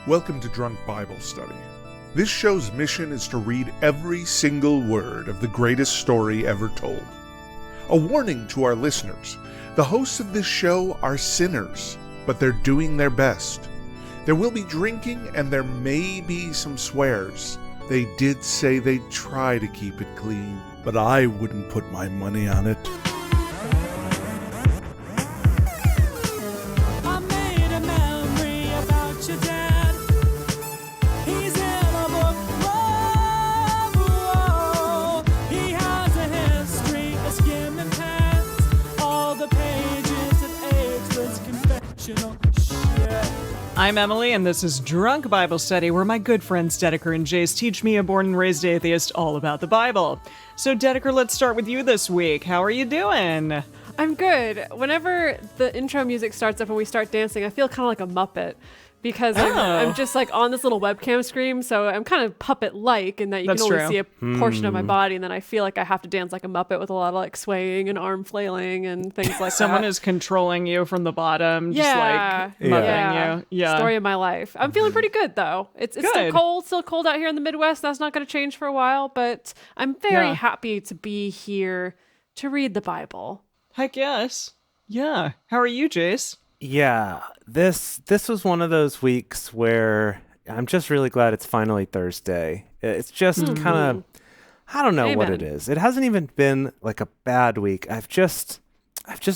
Welcome to Drunk Bible Study. This show's mission is to read every single word of the greatest story ever told. A warning to our listeners, the hosts of this show are sinners, but they're doing their best. There will be drinking and there may be some swears. They did say they'd try to keep it clean, but I wouldn't put my money on it. I'm Emily, and this is Drunk Bible Study, where my good friends Dedeker and Jace teach me, a born and raised atheist, all about the Bible. So, Dedeker, let's start with you this week. How are you doing? I'm good. Whenever the intro music starts up and we start dancing, I feel kind of like a Muppet. Because I'm just like on this little webcam screen, so I'm kind of puppet-like in that you can only see a portion of my body, and then I feel like I have to dance like a Muppet with a lot of like swaying and arm flailing and things like that. Someone is controlling you from the bottom, just like mupping you. Yeah. Story of my life. I'm feeling pretty good though. It's good. still cold out here in the Midwest. That's not going to change for a while, but I'm very happy to be here to read the Bible. Heck yes. Yeah. How are you, Jace? Yeah, this was one of those weeks where I'm just really glad it's finally Thursday. It's just kind of, I don't know what it is. It hasn't even been like a bad week. I've just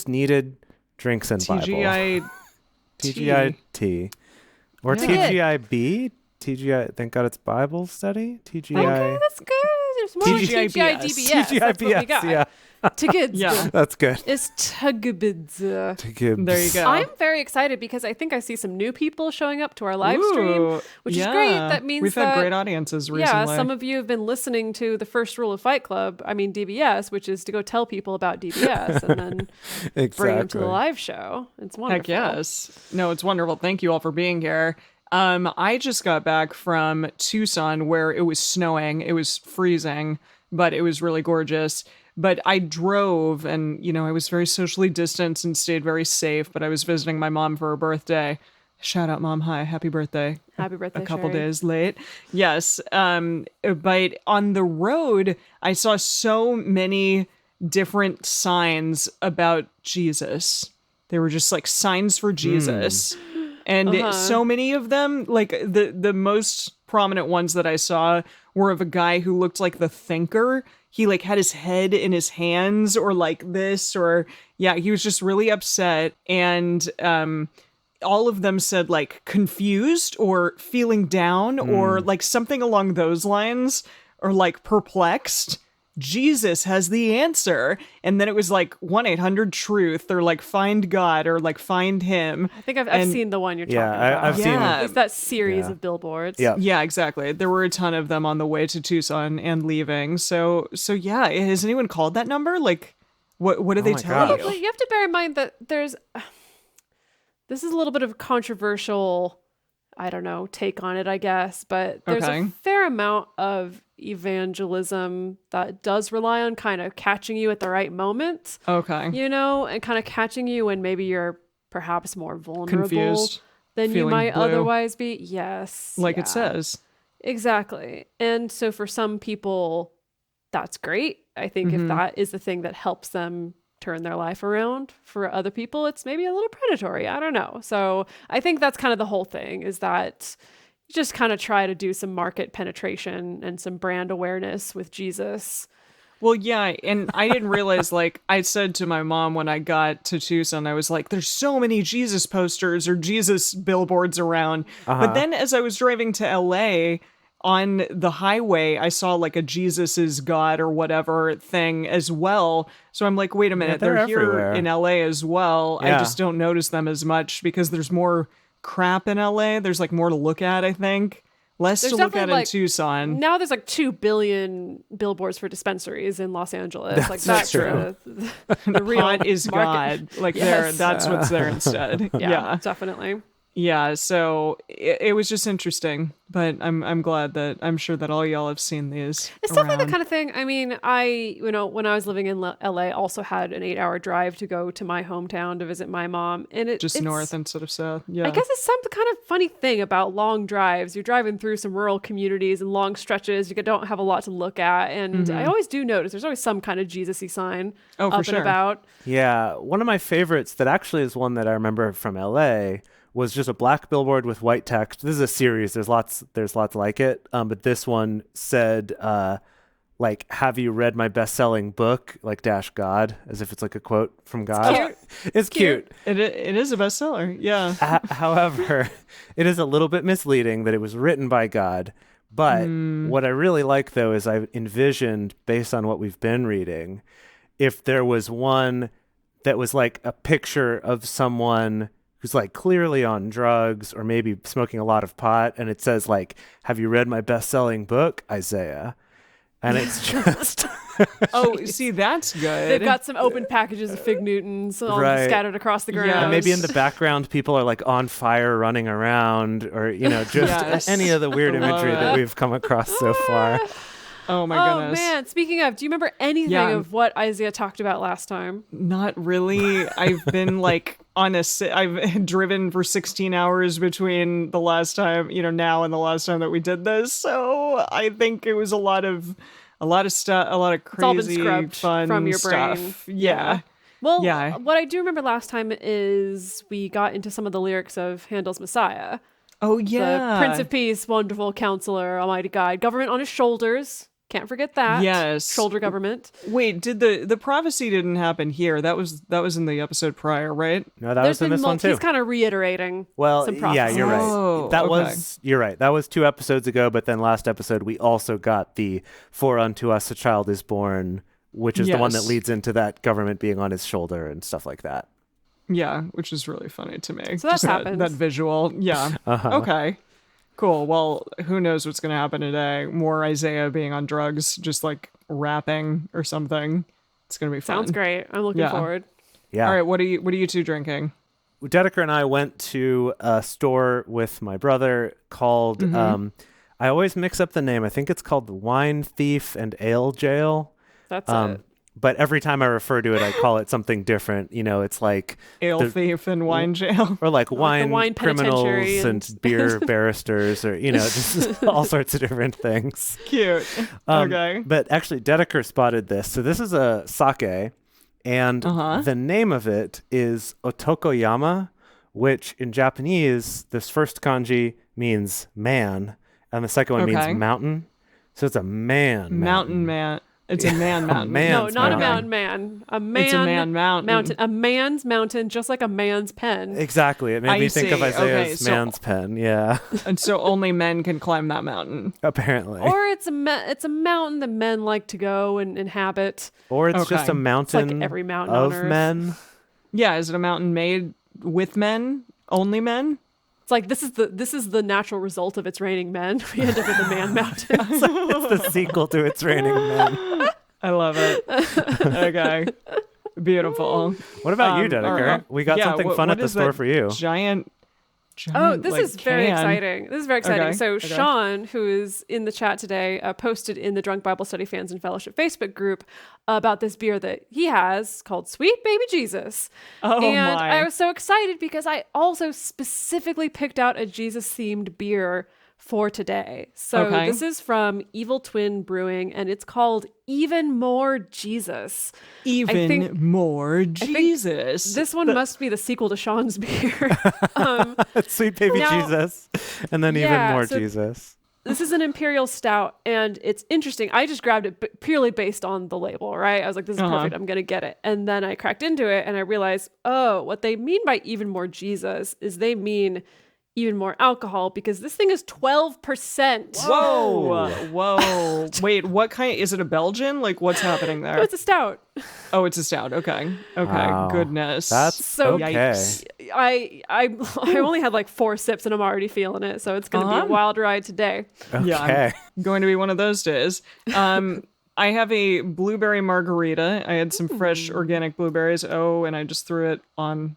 needed drinks and Bible. TGIT. Or TGIB. TGI, thank God it's Bible study. TGI. Okay, that's good. There's more TGIDBS. TGIBS, yeah. Tigids. Yeah. That's good. It's Tugibids. There you go. I'm very excited because I think I see some new people showing up to our live stream, which is great. That means we've had great audiences recently. Yeah, some of you have been listening to the first rule of Fight Club, DBS, which is to go tell people about DBS and then bring them to the live show. It's wonderful. Heck yes. No, it's wonderful. Thank you all for being here. I just got back from Tucson where it was snowing. It was freezing, but it was really gorgeous. But I drove and, I was very socially distanced and stayed very safe, but I was visiting my mom for her birthday. Shout out, Mom. Hi. Happy birthday. Happy birthday, A couple Sherry. days late. Yes. But on the road, I saw so many different signs about Jesus. They were just like signs for Jesus. And so many of them, like the most prominent ones that I saw were of a guy who looked like the thinker. He like had his head in his hands or like this, or he was just really upset. And all of them said like confused or feeling down or like something along those lines, or like perplexed. Jesus has the answer. And then it was like 1-800-TRUTH or like find God or like find him. I think I've seen the one you're talking about. I've seen It's that series of billboards. Yeah, exactly. There were a ton of them on the way to Tucson and leaving. So yeah, has anyone called that number? Like, what do they tell you? You have to bear in mind that this is a little bit of a controversial, take on it, I guess. But there's a fair amount of evangelism that does rely on kind of catching you at the right moment. Okay. And kind of catching you when maybe you're perhaps more vulnerable Confused, than you might blue. Otherwise be. Yes. Like it says. Exactly. And so for some people, that's great. I think if that is the thing that helps them turn their life around, for other people, it's maybe a little predatory. I don't know. So I think that's kind of the whole thing, is that you just kind of try to do some market penetration and some brand awareness with Jesus. Well, yeah, and I didn't realize, like, I said to my mom when I got to Tucson, I was like, there's so many Jesus posters or Jesus billboards around. But then as I was driving to LA on the highway, I saw like a Jesus is God or whatever thing as well. So I'm like, wait a minute, they're here everywhere in LA as well. Yeah. I just don't notice them as much because there's more crap in LA. There's like more to look at, I think. Less to look at in Tucson. Now there's like 2 billion billboards for dispensaries in Los Angeles. That's true. The real God is market. God. Like that's what's there instead. Yeah, definitely. Yeah, so it was just interesting, but I'm glad that I'm sure that all y'all have seen these. It's definitely around. the kind of thing. I mean, when I was living in LA, also had an 8-hour drive to go to my hometown to visit my mom, and it's north instead of south. Yeah, I guess it's some kind of funny thing about long drives. You're driving through some rural communities and long stretches. You don't have a lot to look at, and I always do notice there's always some kind of Jesus-y sign up for sure. and about. Yeah, one of my favorites that actually is one that I remember from LA was just a black billboard with white text. This is a series. There's lots like it. But this one said, like, have you read my best-selling book? Like dash God, as if it's like a quote from God. It's cute. It is a bestseller. Yeah. However, it is a little bit misleading that it was written by God. But what I really like, though, is I envisioned, based on what we've been reading, if there was one that was like a picture of someone who's like clearly on drugs or maybe smoking a lot of pot, and it says like, have you read my best-selling book, Isaiah? And it's just oh, see, that's good. They've got some open packages of Fig Newtons all Right. scattered across the ground. Yes. and maybe in the background people are like on fire running around, or just Yes. any of the weird I love imagery that it. we've come across so far. Oh my Oh goodness. man! Speaking of, do you remember anything Yeah. of what Isaiah talked about last time? Not really. I've been like I've driven for 16 hours between the last time, now and the last time that we did this. So I think it was a lot of stuff, a lot of It's all been crazy scrubbed fun from your stuff. brain. Yeah. Well, Yeah. what I do remember last time is we got into some of the lyrics of Handel's Messiah. Oh yeah. The Prince of Peace, Wonderful Counselor, Almighty God, government on his shoulders. Can't forget that. Yes. Shoulder government. Wait, did the prophecy didn't happen here? That was in the episode prior, right? No, that was in this one too. He's kind of reiterating Well, some yeah, prophecies. you're right. Oh, That okay. you're right. That was 2 episodes ago, but then last episode we also got the "For unto us a child is born," which is the one that Yes. leads into that government being on his shoulder and stuff like that. Yeah, which is really funny to me. So that Just happens. that visual. Yeah. Okay. Cool. Well, who knows what's going to happen today? More Isaiah being on drugs, just like rapping or something. It's going to be fun. Sounds great. I'm looking Yeah. forward. Yeah. All right. What are you two drinking? Dedeker and I went to a store with my brother called, I always mix up the name. I think it's called the Wine Thief and Ale Jail. That's it. But every time I refer to it, I call it something different. It's like Ale thief and wine jail. or like the wine, wine criminals penitentiary and beer barristers, or just all sorts of different things. Cute. Okay. But actually, Dedeker spotted this. So this is a sake, and the name of it is Otokoyama, which in Japanese, this first kanji means man, and the second one means mountain. So it's a Mountain man. It's a man mountain. No, man's not a mountain. mountain man. A man. It's a man mountain. A man's mountain, just like a man's pen. Exactly. It made I me think of see. Isaiah's Okay, so- man's pen. Yeah, And so only men can climb that mountain. apparently. Or it's a mountain that men like to go and inhabit. Or it's Okay. just a mountain every mountain on of Earth. men. Yeah. Is it a mountain made with men? Only men? It's like this is the natural result of its raining men. We end up with a man mountain. It's the sequel to It's Raining Men. I love it. Okay. Beautiful. What about you, all Dedeker? right. We got Yeah, something fun what at the is store that for you. Giant. Oh, this like, is very can. exciting. This is very exciting. Okay, So okay. Sean, who is in the chat today, posted in the Drunk Bible Study Fans and Fellowship Facebook group about this beer that he has called Sweet Baby Jesus. Oh and my. I was so excited because I also specifically picked out a Jesus-themed beer for today. So Okay. this is from Evil Twin Brewing, and it's called Even More Jesus. Even think- more Jesus. This one must be the sequel to Sean's beer. Sweet baby Now- Jesus. And then even Yeah, more so- Jesus. This is an imperial stout, and it's interesting. I just grabbed it purely based on the label, right? I was like, this is perfect. I'm going to get it. And then I cracked into it, and I realized, oh, what they mean by even more Jesus is they mean even more alcohol, because this thing is 12%. Whoa. Wait, what kind? Is it a Belgian? Like, what's happening Oh, there? it's a stout. Oh, it's a stout. Okay. Wow. Goodness. That's So- okay. Yikes. I only had like 4 sips, and I'm already feeling it. So it's going to be a wild ride today. Yeah, Okay. I'm going to be one of those days. I have a blueberry margarita. I had some fresh organic blueberries. Oh, and I just threw it on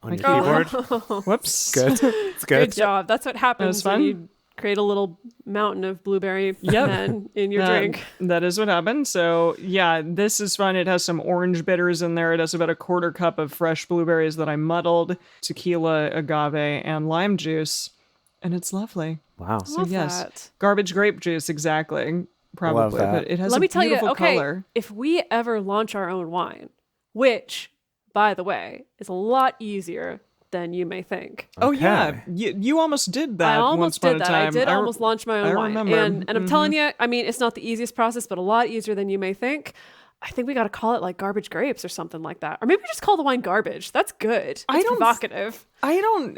on your keyboard. keyboard. Whoops. Good. It's Good good. job. That's what happens when fun. you create a little mountain of blueberry pen in your drink. That is what happened. So yeah, this is fun. It has some orange bitters in there. It has about a quarter cup of fresh blueberries that I muddled, tequila, agave, and lime juice. And it's lovely. Wow. So Love yes, that. garbage grape juice, exactly. Probably, Love that. but it has Let a me tell you, beautiful okay, color. if we ever launch our own wine, which, by the way, is a lot easier than you may think. Oh yeah, Okay. you almost did that. I almost once upon did a that. time. I did almost launch my I own wine. remember. And I'm telling you, I mean, it's not the easiest process, but a lot easier than you may think. I think we got to call it like garbage grapes or something like that. Or maybe just call the wine garbage. That's good. It's provocative. I don't.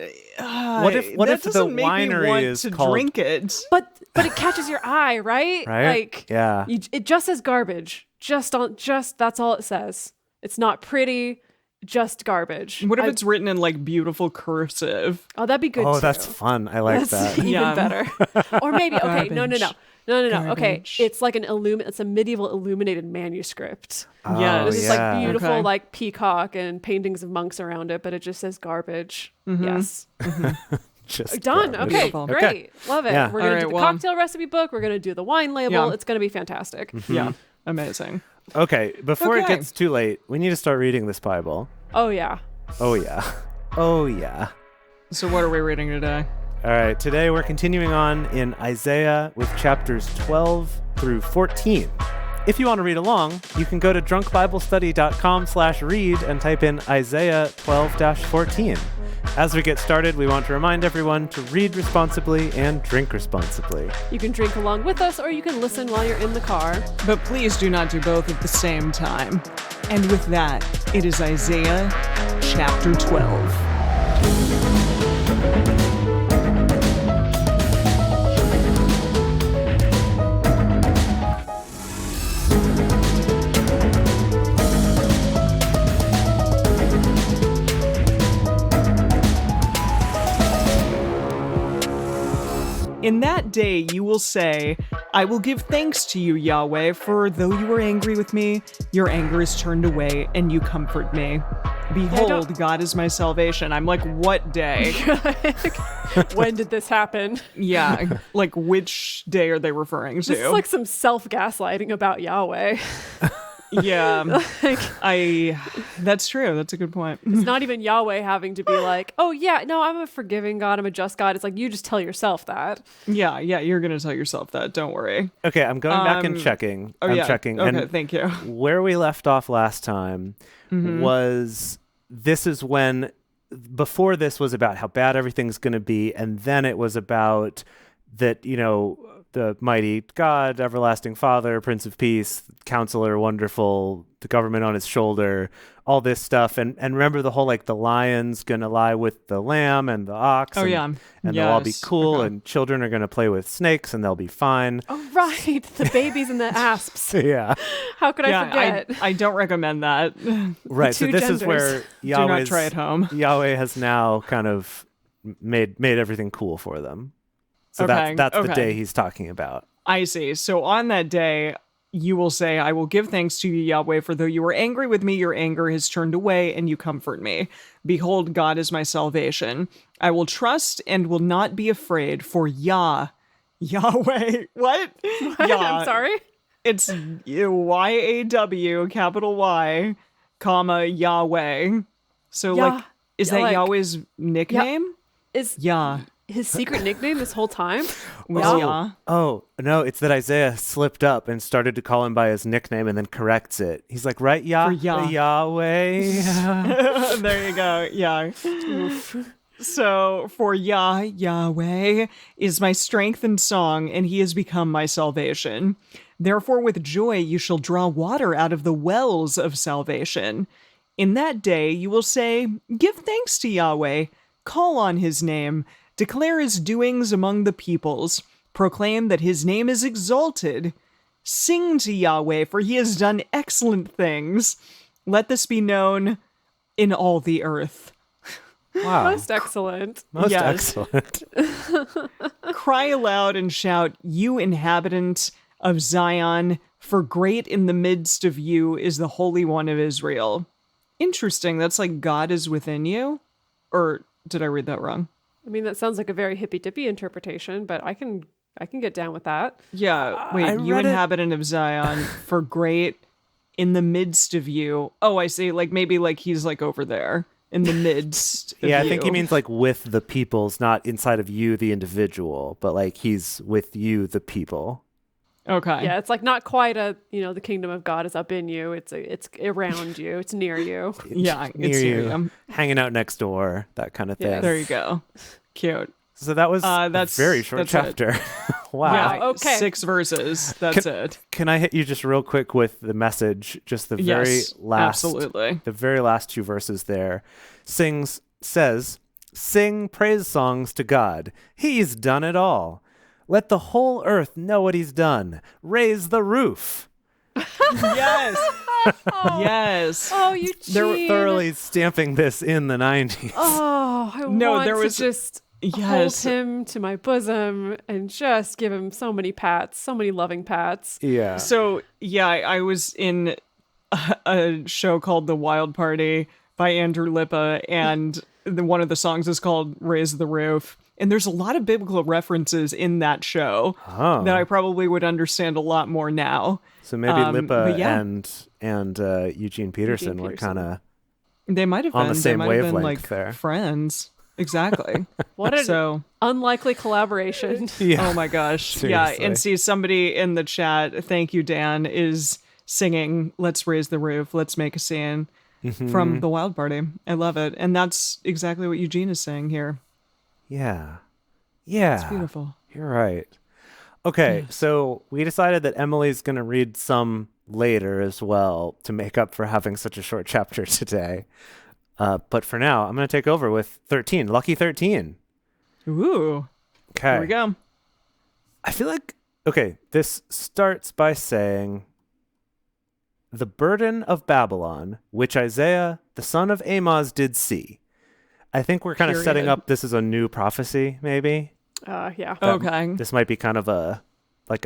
What that if the doesn't make me winery want is to called- drink it? But it catches your eye, right? Right? Like, Yeah. it just says garbage. Just that's all it says. It's not pretty. Just garbage. What if it's written in like beautiful cursive? Oh, that'd be good. Oh, too. that's fun. I like That's that. even Yeah. better. Or maybe okay, no. Okay, Garbage. it's like it's a medieval illuminated manuscript. Yeah, This is like beautiful, Okay. like peacock and paintings of monks around it, but it just says garbage. Yes, Just done. garbage. Okay, Beautiful. great, Okay. love it. Yeah. We're gonna All do right, the well- cocktail recipe book. We're gonna do the wine label. Yeah. It's gonna be fantastic. Yeah, amazing. Okay, before it Okay. gets too late, we need to start reading this Bible. Oh yeah. Oh, yeah. Oh, yeah. So what are we reading today? All right, today we're continuing on in Isaiah with chapters 12 through 14. If you want to read along, you can go to drunkbiblestudy.com/read and type in Isaiah 12-14. As we get started, we want to remind everyone to read responsibly and drink responsibly. You can drink along with us, or you can listen while you're in the car. But please do not do both at the same time. And with that, it is Isaiah chapter 12. In that day you will say, I will give thanks to you, Yahweh, for though you were angry with me, your anger is turned away, and you comfort me. Behold, God is my salvation. I'm like, what day? When did this happen? Yeah, like which day are they referring to? This is like some self-gaslighting about Yahweh. Yeah, that's true. That's a good point. It's not even Yahweh having to be like, oh yeah, no, I'm a forgiving God, I'm a just God. It's like, you just tell yourself that. Yeah, you're going to tell yourself that. Don't worry. Okay, I'm going back and checking. Oh, I'm yeah. checking. Okay, And thank you. where we left off last time was this is when, before this was about how bad everything's going to be, and then it was about that, you know, the mighty God, everlasting Father, Prince of Peace, Counselor, Wonderful, the government on his shoulder, all this stuff. And remember the whole, like, the lion's going to lie with the lamb and the ox. Oh, and, yeah. And they'll all be Yes. cool, Okay. and children are going to play with snakes, and they'll be fine. Oh right, the babies and the asps. Yeah. How could I Yeah, forget? I don't recommend that. Right. So two this is genders. where Do not Yahweh's, try at home. Yahweh has now kind of made everything cool for them. So Okay, that's the okay. day he's talking about. I see. So on that day, you will say, I will give thanks to you, Yahweh, for though you were angry with me, your anger has turned away, and you comfort me. Behold, God is my salvation. I will trust and will not be afraid, for Yahweh. What? I'm sorry. It's Y-A-W, capital Y, comma, Yahweh. So, Yah- like, is that like- Yahweh's nickname? Is Yah. his secret nickname this whole time? Was Yah- Yah. Oh, no, it's that Isaiah slipped up and started to call him by his nickname and then corrects it. He's like, right, Yah. Yahweh? There you go. Yeah. So, for Yahweh is my strength and song, and he has become my salvation. Therefore, with joy you shall draw water out of the wells of salvation. In that day you will say, give thanks to Yahweh, call on his name, declare his doings among the peoples, proclaim that his name is exalted. Sing to Yahweh, for he has done excellent things. Let this be known in all the earth. Wow. Most excellent. Most Yes. excellent. Cry aloud and shout, you inhabitants of Zion, for great in the midst of you is the Holy One of Israel. Interesting. That's like God is within you. Or did I read that wrong? I mean, that sounds like a very hippy-dippy interpretation, but I can get down with that. Yeah. Wait, I you read it- inhabitant of Zion, for great in the midst of you. Oh, I see. Like maybe like he's like over there in the midst of Yeah, I you. think he means like with the peoples, not inside of you, the individual, but like he's with you, the people. Okay. Yeah, it's like not quite the kingdom of God is up in you. It's around you. It's near you. Yeah, Near it's you, you. hanging out next door, that kind of thing. Yes. There you go. Cute. So that was that's- a very short that's it. chapter. Wow. Yeah, okay. 6 verses. That's it. Can I hit you just real quick with the message? Just the very Yes, last, absolutely. the very last 2 verses there. Says, sing praise songs to God. He's done it all. Let the whole earth know what he's done. Raise the roof. Yes. Yes. Oh, you They're cheat. thoroughly stamping this in the 90s. Oh, I No, want there to was- just hold Yes. him to my bosom and just give him so many pats, so many loving pats. Yeah. So, yeah, I was in a show called The Wild Party by Andrew Lippa, and one of the songs is called Raise the Roof. And there's a lot of biblical references in that show that I probably would understand a lot more now. So maybe Lipa but yeah. and Eugene Peterson were Peterson. kind of They might have On been the same they might have been wavelength like there. friends. Exactly. What an So, unlikely collaboration. yeah. oh my gosh. Seriously. Yeah, and see somebody in the chat, thank you Dan, is singing Let's Raise the Roof, Let's Make a Scene from The Wild Party. I love it. And that's exactly what Eugene is saying here. Yeah. Yeah. It's beautiful. You're right. Okay, so we decided that Emily's going to read some later as well to make up for having such a short chapter today. But for now, I'm going to take over with 13. Lucky 13. Ooh. Okay. Here we go. I feel like, okay, this starts by saying, the burden of Babylon, which Isaiah, the son of Amoz, did see. I think we're kind of setting Period. up this as a new prophecy, maybe. Yeah. That Okay. This might be kind of a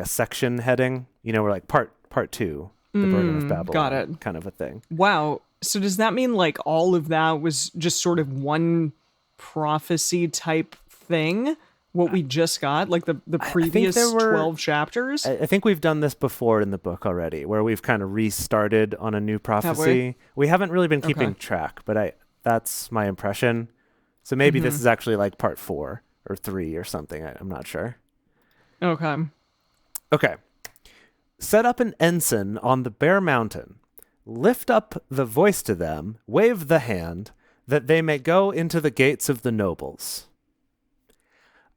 section heading. You know, we're like part 2, the burden of Babylon. got it. Kind of a thing. Wow. So does that mean like all of that was just sort of one prophecy type thing? What we just got? Like the previous there were- 12 chapters? I think we've done this before in the book already, where we've kind of restarted on a new prophecy. We haven't really been keeping track, but that's my impression. So maybe this is actually like part 4 or 3 or something. I'm not sure. Okay. Okay. Set up an ensign on the bare mountain. Lift up the voice to them, wave the hand, that they may go into the gates of the nobles.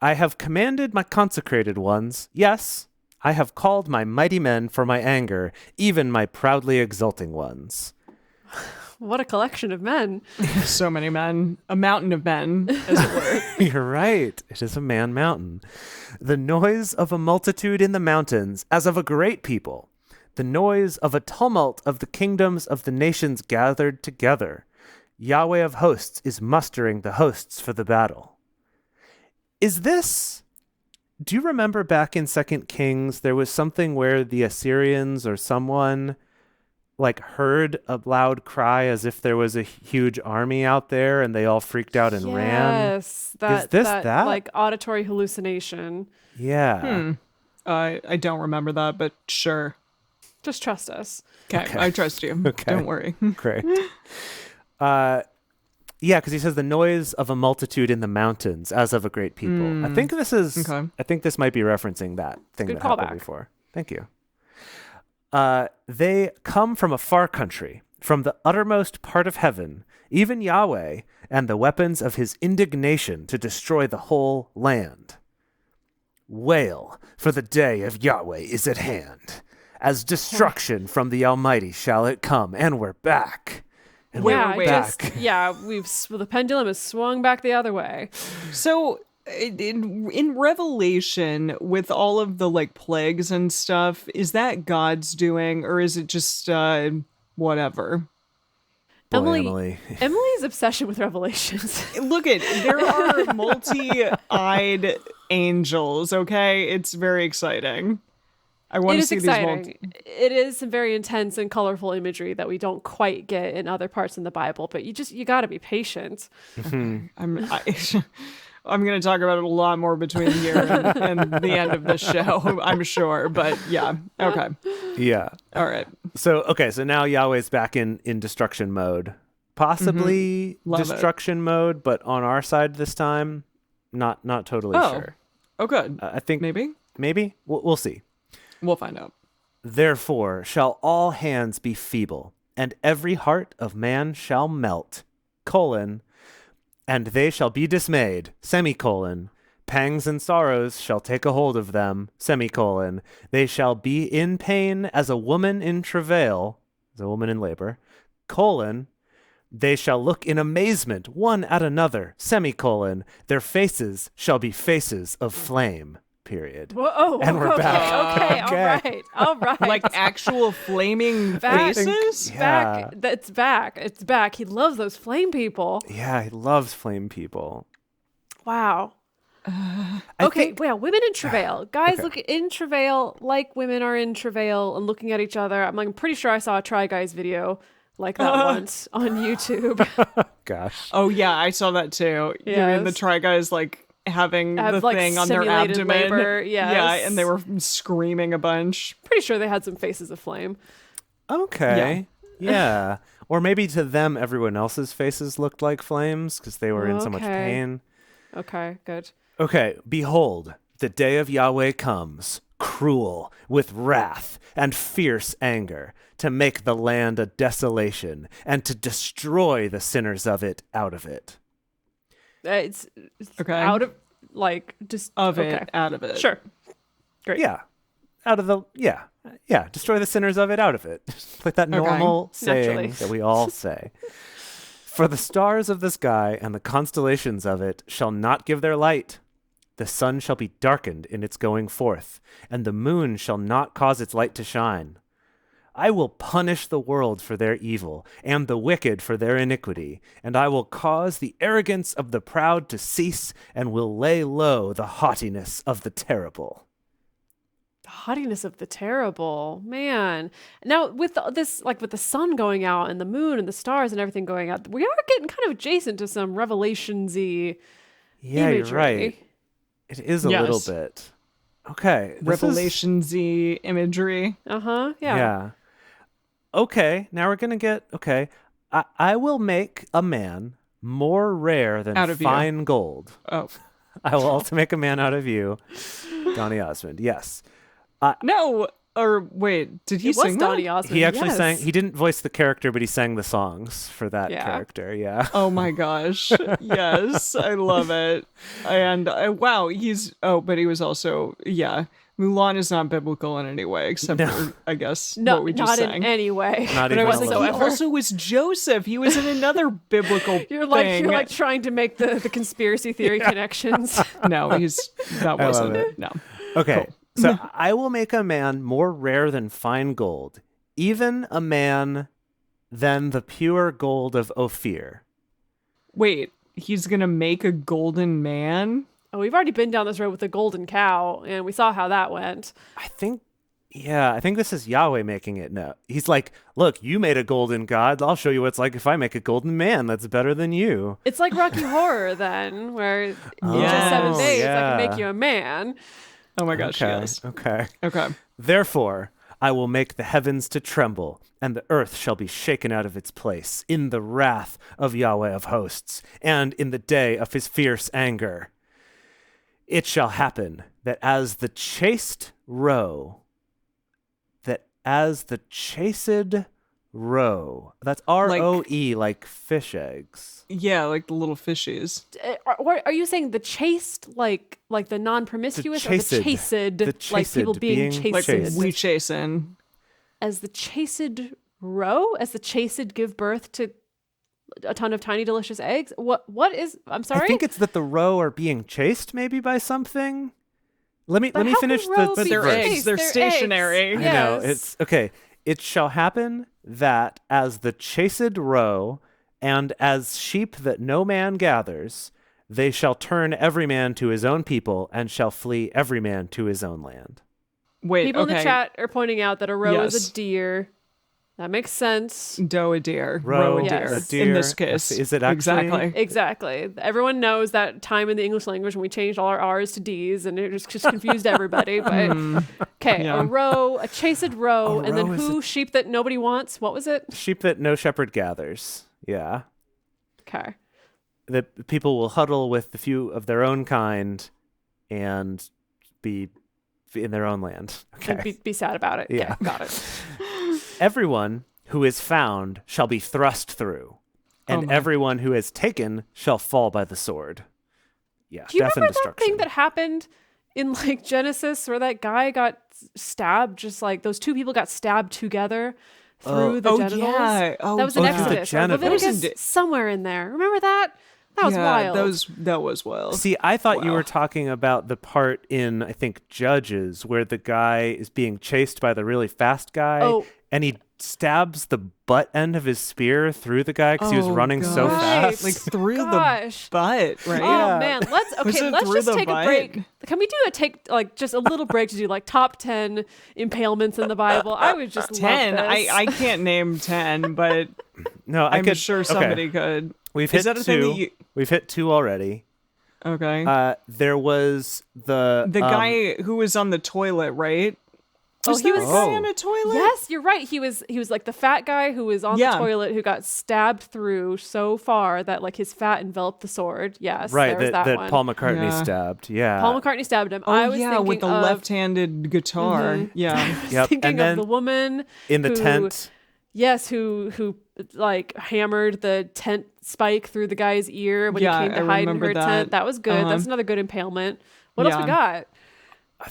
I have commanded my consecrated ones, yes, I have called my mighty men for my anger, even my proudly exulting ones. What a collection of men. So many men. A mountain of men, as it were. You're right. It is a man mountain. The noise of a multitude in the mountains, as of a great people. The noise of a tumult of the kingdoms of the nations gathered together. Yahweh of hosts is mustering the hosts for the battle. Is this... Do you remember back in 2 Kings, there was something where the Assyrians or someone like heard a loud cry as if there was a huge army out there and they all freaked out and ran? Yes. That, Is this that that? like auditory hallucination. Yeah. I don't remember that, but sure. Just trust us. Okay, I trust you. Okay. Don't worry. Great. Yeah, because he says the noise of a multitude in the mountains, as of a great people. I think this is. Okay. I think this might be referencing that thing Good that happened callback. before. Thank you. They come from a far country, from the uttermost part of heaven, even Yahweh, and the weapons of his indignation to destroy the whole land. Wail, for the day of Yahweh is at hand. As destruction from the Almighty shall it come, and we're back. And Wait, yeah, wait. just back. the pendulum has swung back the other way. So in Revelation, with all of the like plagues and stuff, is that God's doing, or is it just whatever? Boy, Emily. Emily's obsession with Revelations. Look at there are multi-eyed angels. Okay, it's very exciting. I want It to is see exciting. these. It is some very intense and colorful imagery that we don't quite get in other parts in the Bible, but you got to be patient. I'm going to talk about it a lot more between here and the end of this show, I'm sure. But yeah, okay, Yeah. all right. So now Yahweh's back in destruction mode. Possibly Love it. destruction mode, but on our side this time, not totally sure. Oh, good. I think Maybe we'll see. we'll find out. Therefore shall all hands be feeble, and every heart of man shall melt, and they shall be dismayed, pangs and sorrows shall take a hold of them, they shall be in pain as a woman in travail, as a woman in labor, they shall look in amazement one at another, their faces shall be faces of flame. Period. Whoa, And we're okay, back. Okay, all right. Like actual flaming Back. faces? Back. It's back. It's back. He loves those flame people. Yeah, he loves flame people. Wow. Well, women in travail. Guys look in travail like women are in travail and looking at each other. I'm pretty sure I saw a Try Guys video like that once on YouTube. Gosh. Oh yeah, I saw that too. You mean the Yes. Try Guys like having the like, thing on their simulated abdomen? labor, Yeah, yes. and they were screaming a bunch. Pretty sure they had some faces of flame. Okay. Yeah. Or maybe to them, everyone else's faces looked like flames because they were in so much Okay. pain. Okay, good. Okay. Behold, the day of Yahweh comes, cruel, with wrath and fierce anger, to make the land a desolation and to destroy the sinners of it out of it. It's Okay. out of like just Of okay. it, out of it. Sure. Great. Yeah. Out of the, yeah. Destroy the sinners of it out of it. Like that normal saying Naturally. that we all say. For the stars of the sky and the constellations of it shall not give their light. The sun shall be darkened in its going forth, and the moon shall not cause its light to shine. I will punish the world for their evil, and the wicked for their iniquity, and I will cause the arrogance of the proud to cease, and will lay low the haughtiness of the terrible. The haughtiness of the terrible, man. Now with this, like with the sun going out and the moon and the stars and everything going out, we are getting kind of adjacent to some Revelations-y Yeah, imagery. you're right. It is a Yes. little bit. Okay. this is- Revelation-y imagery. Yeah. Yeah. Okay, now we're going to get... Okay. I will make a man more rare than Out of you. fine gold. Oh. I will also make a man out of you, Donny Osmond. Yes. No, or wait, did he It was sing Donny that? Osmond. He actually yes. sang... He didn't voice the character, but he sang the songs for that Yeah. character. Yeah. Oh my gosh. Yes, I love it. And wow, but he was also, Mulan is not biblical in any way, except for, I guess, No, what we just not sang. in any way. Not But I even was a like, little. he also was Joseph. He was in another biblical You're like thing. you're like trying to make the conspiracy theory connections. No, that I love wasn't it. No. Okay, so I will make a man more rare than fine gold, even a man than the pure gold of Ophir. Wait, he's gonna make a golden man? Oh, we've already been down this road with the golden cow, and we saw how that went. I think this is Yahweh making it. No, he's like, look, you made a golden god. I'll show you what it's like if I make a golden man that's better than you. It's like Rocky Horror then, where in Yeah. just 7 days I yeah. can make you a man. Oh my gosh, Okay, yes. okay. Okay. Therefore, I will make the heavens to tremble, and the earth shall be shaken out of its place in the wrath of Yahweh of hosts, and in the day of his fierce anger. It shall happen that as the chaste roe, that's ROE, like fish eggs. Yeah, like the little fishies. Are you saying the chaste, like the non-promiscuous, or the chased. chased, The like people chased, being being Like chased? we chasing. As the chased roe, as the chased give birth to a ton of tiny delicious eggs. What is? I'm sorry. I think it's that the roe are being chased maybe by something. Let me But me how finish can the roe But be they're verse. eggs. chased? They're They're stationary. eggs. I know, Yes. it's okay. It shall happen that as the chased roe and as sheep that no man gathers, they shall turn every man to his own people and shall flee every man to his own land. Wait, People in okay. the chat are pointing out that a roe is Yes. a deer. That makes sense. Doe a deer. Roe, a yes. deer. a deer. In this case. Is it actually? Exactly. Exactly. Everyone knows that time in the English language when we changed all our R's to D's, and it just confused everybody. But okay, Yeah. a roe, a chased roe, A and then roe is who? Sheep that nobody wants. What was it? Sheep that no shepherd gathers. Yeah. Okay. The people will huddle with the few of their own kind and be in their own land. Okay. And be sad about it. Yeah. Okay, got it. Everyone who is found shall be thrust through, and my- everyone who is taken shall fall by the sword. Yeah, Do you death and remember that destruction. thing that happened in like Genesis where that guy got stabbed? Just like those two people got stabbed together through the genitals. Yeah. Oh, That was in through the Exodus. Or genitals. Leviticus, somewhere in there. Remember that? That was wild. That was wild. See, I thought you Wow. were talking about the part in, I think, Judges, where the guy is being chased by the really fast guy, Oh. and he stabs the butt end of his spear through the guy because he was Oh, running so gosh. fast. Like through Gosh. the butt, right? Oh man, let's Was it let's through just the take butt? a break. Can we do just a little break to do like top 10 impalements in the Bible? I would just 10. love this. I can't name 10, but No, I I'm could, sure okay. somebody could. We've Is hit that a thing two. that you- We've hit two already. Okay. There was the Guy who was on the toilet, right? Oh, Was he there was- a guy Oh. on a toilet? Yes, you're right. He was like the fat guy who was on Yeah. the toilet who got stabbed through so far that like his fat enveloped the sword. Yes, right there's that one. Paul McCartney Yeah. stabbed. Yeah. Paul McCartney stabbed him. Oh, I was yeah, thinking with the of, left-handed guitar. Yeah. Yep. thinking And then of the woman in the who- tent. Yes, who like hammered the tent spike through the guy's ear when Yeah, he came to I hide in remember her that. tent. That was good. Uh-huh. That's another good impalement. What else we Yeah. got?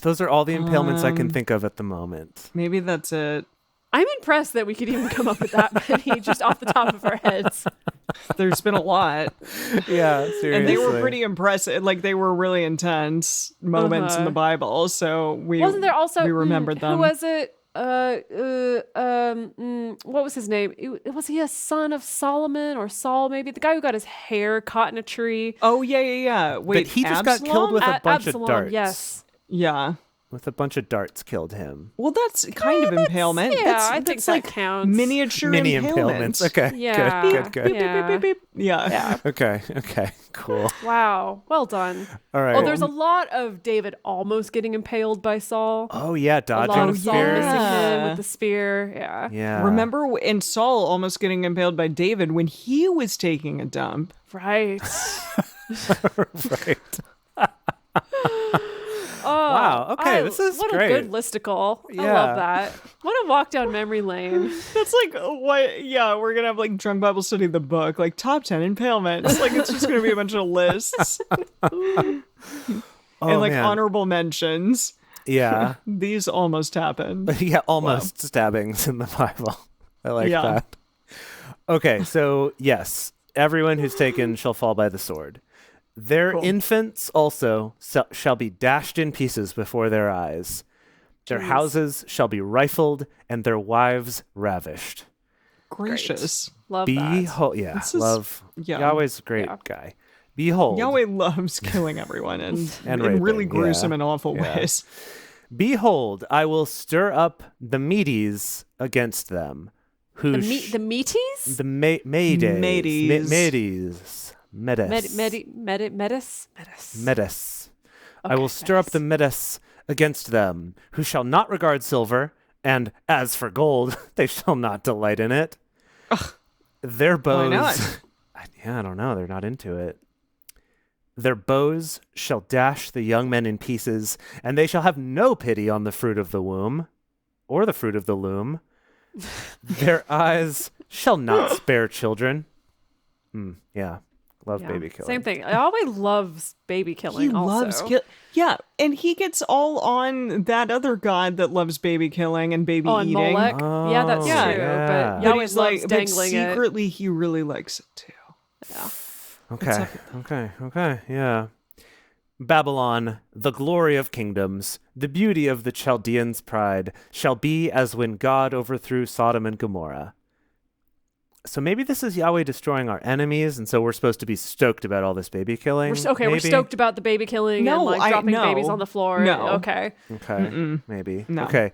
Those are all the impalements I can think of at the moment. Maybe that's it. I'm impressed that we could even come up with that many just off the top of our heads. There's been a lot. Yeah, seriously. And they were pretty impressive. Like, they were really intense moments in the Bible. So Wasn't there also we remembered them. Who was it? What was his name? Was he a son of Solomon or Saul? Maybe the guy who got his hair caught in a tree. Oh, yeah. Wait, he just got Absalom? killed with a bunch Absalom, of darts. Yes. Yeah. With a bunch of darts killed him. Well, that's kind of impalement. Yeah, that's, I think that's that like counts. miniature Mini impalements. impalements. Okay. Yeah. Good. Yeah. Beep, beep, beep. Yeah. Yeah. Okay. Cool. Wow. Well done. All right. Oh, there's a lot of David almost getting impaled by Saul. Oh yeah, A lot dodging of Saul spears. missing him Yeah. with the spear. Yeah. Yeah. Remember in Saul almost getting impaled by David when he was taking a dump? Right. right. Oh, Wow, okay, this is what great. a good listicle. I Yeah. love that. What a walk down memory lane. That's like what? Yeah, we're gonna have like drunk Bible study the book, like top 10 impalements. Like it's just gonna be a bunch of lists Oh, and like man. honorable mentions. Yeah. These almost happened. Yeah, almost stabbings in the Bible. I like Yeah. that. Okay, so yes, everyone who's taken shall fall by the sword. Their Cool. infants also shall be dashed in pieces before their eyes. Their Jeez. houses shall be rifled and their wives ravished. Gracious. Love that. Behold, yeah, This is- love. yeah. Yahweh's a great Yeah. guy. Behold, Yahweh loves killing everyone and, And in really raping, gruesome yeah. and awful Yeah. ways. behold, I will stir up the Medes against them, who The meaties? the Medes, Medes. Medes. Metis? Medes. I Okay, will stir up Metis. the Medes against them, who shall not regard silver, and as for gold, they shall not delight in it. Their bows. Why not? I don't know. They're not into it. Their bows shall dash the young men in pieces, and they shall have no pity on the fruit of the womb, or the fruit of the loom. Their eyes shall not spare children. Yeah. Love Yeah. baby killing. Same thing. Yahweh loves baby killing He also. loves kill. Yeah, and he gets all on that other god that loves baby killing and baby Oh, and eating. Molech. Yeah, that's Oh, true. yeah. But But Yahweh he's loves like, but dangling it. secretly he really likes it too. Yeah. Okay, yeah. Babylon, the glory of kingdoms, the beauty of the Chaldeans' pride, shall be as when God overthrew Sodom and Gomorrah. So maybe this is Yahweh destroying our enemies, and so we're supposed to be stoked about all this baby killing. We're stoked about the baby killing and dropping babies on the floor. No. Okay. Maybe. No. Okay.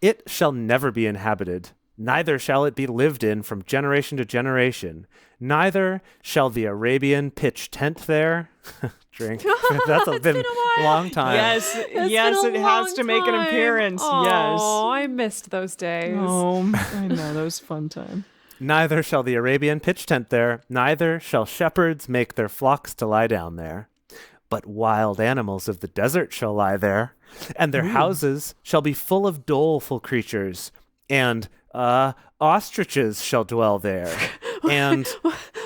It shall never be inhabited, neither shall it be lived in from generation to generation. Neither shall the Arabian pitch tent there. Drink. That's been a long time. Yes, it has to make an appearance. Oh, I missed those days. Oh, I know, that was a fun time. Neither shall the Arabian pitch tent there, neither shall shepherds make their flocks to lie down there. But wild animals of the desert shall lie there, and their houses shall be full of doleful creatures, and ostriches shall dwell there, and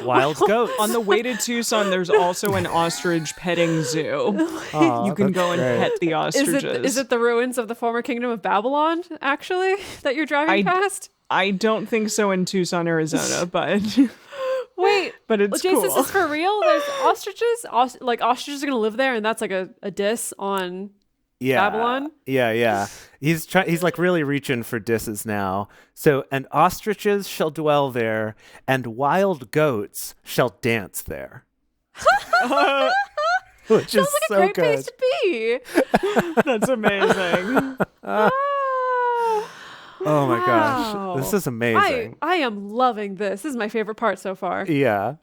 wild goats. On the way to Tucson, there's also an ostrich petting zoo. You can go and pet the ostriches. Is it the ruins of the former kingdom of Babylon, actually, that you're driving past? I don't think so in Tucson, Arizona, but wait, but it's Jace, cool. This is for real? There's ostriches? Ostriches are going to live there, and that's like a diss on Babylon? Yeah. He's like really reaching for disses now. So, and ostriches shall dwell there, and wild goats shall dance there. Which is Sounds like so a great good. place to be. That's amazing. Oh my Wow. gosh, this is amazing. I am loving this. This is my favorite part so far. Yeah,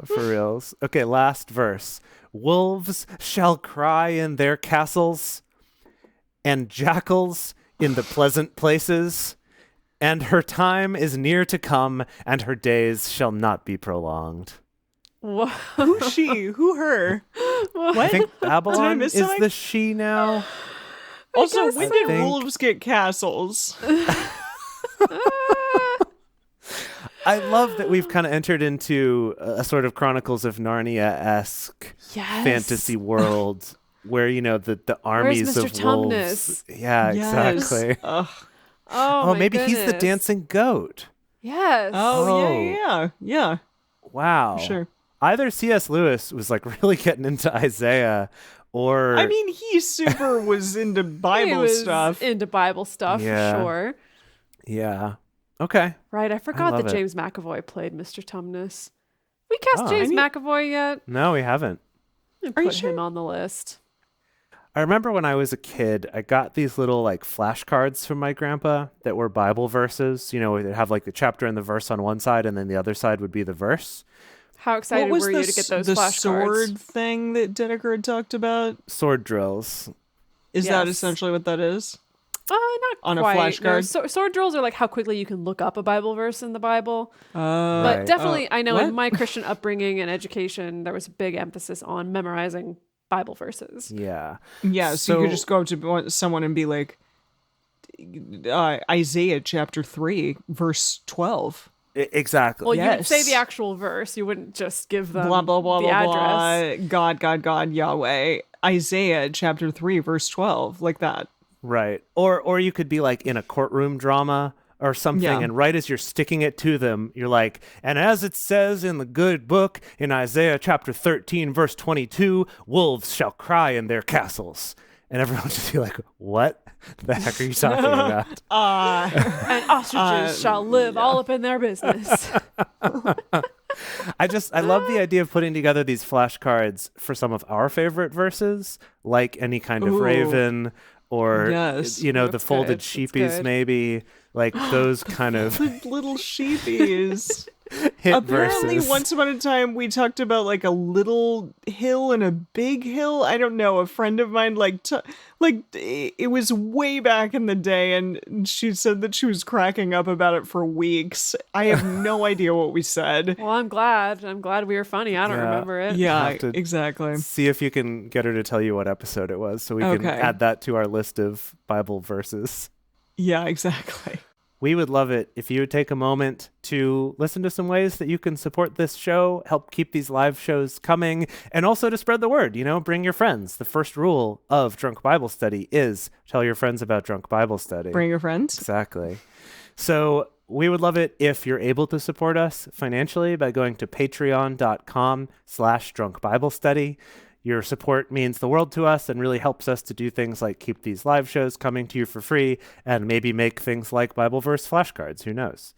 for reals. Okay, last verse. Wolves shall cry in their castles, and jackals in the pleasant places, and her time is near to come, and her days shall not be prolonged. Whoa. Who's she? Who her? I think Babylon miss is something? the she now. Also, guess when so. did wolves get castles? I love that we've kind of entered into a sort of Chronicles of Narnia-esque Yes. fantasy world where, the armies Mr. of Tumnus? wolves. Yeah, Yes. exactly. Ugh. Oh, my maybe he's the goodness. dancing goat. Yes. Oh, yeah. Wow. Sure. Either C.S. Lewis was like really getting into Isaiah, or I mean, he super was into He Bible was stuff. into Bible stuff, Yeah. for sure. yeah. Okay. Right, I forgot love that it. James McAvoy played Mr. Tumnus. We cast Oh, James I need- McAvoy yet? No, we haven't. And Are you put sure? him on the list. I remember when I was a kid, I got these little like flashcards from my grandpa that were Bible verses. They'd have like the chapter and the verse on one side, and then the other side would be the verse. How excited what was were you to get those the flashcards? sword thing that Dedeker had talked about? Sword drills. Is that Yes. essentially what that is? Not On a quite. No, flashcard? sword drills are like how quickly you can look up a Bible verse in the Bible. Right. But definitely, I know what? in my Christian upbringing and education, there was a big emphasis on memorizing Bible verses. Yeah. Yeah, so you could just go up to someone and be like, Isaiah chapter 3, verse 12. Exactly. Well, you would say Yes. the actual verse. You wouldn't just give them Blah, blah, blah, the blah, address. blah. God, Yahweh. Isaiah chapter 3, verse 12. Like that. Right. Or you could be like in a courtroom drama or something, Yeah. and right as you're sticking it to them, you're like, and as it says in the good book in Isaiah chapter 13, verse 22, wolves shall cry in their castles. And everyone would just be like, what the heck are you talking about? And ostriches shall live all up in their business. I love the idea of putting together these flashcards for some of our favorite verses, like any kind of Ooh. raven or, Yes. the That's folded good. That's sheepies, good. maybe, like those kind of Little sheepies. hit Apparently, verses. once upon a time, we talked about like a little hill and a big hill. I don't know. A friend of mine, it was way back in the day, and she said that she was cracking up about it for weeks. I have no idea what we said. Well, I'm glad. I'm glad we were funny. I don't Yeah. remember it. Yeah, have to- exactly. See if you can get her to tell you what episode it was so we can Okay. add that to our list of Bible verses. Yeah, exactly. We would love it if you would take a moment to listen to some ways that you can support this show, help keep these live shows coming, and also to spread the word. Bring your friends. The first rule of Drunk Bible Study is tell your friends about Drunk Bible Study. Bring your friends. Exactly. So we would love it if you're able to support us financially by going to patreon.com/drunkbiblestudy. Your support means the world to us and really helps us to do things like keep these live shows coming to you for free and maybe make things like Bible verse flashcards. Who knows?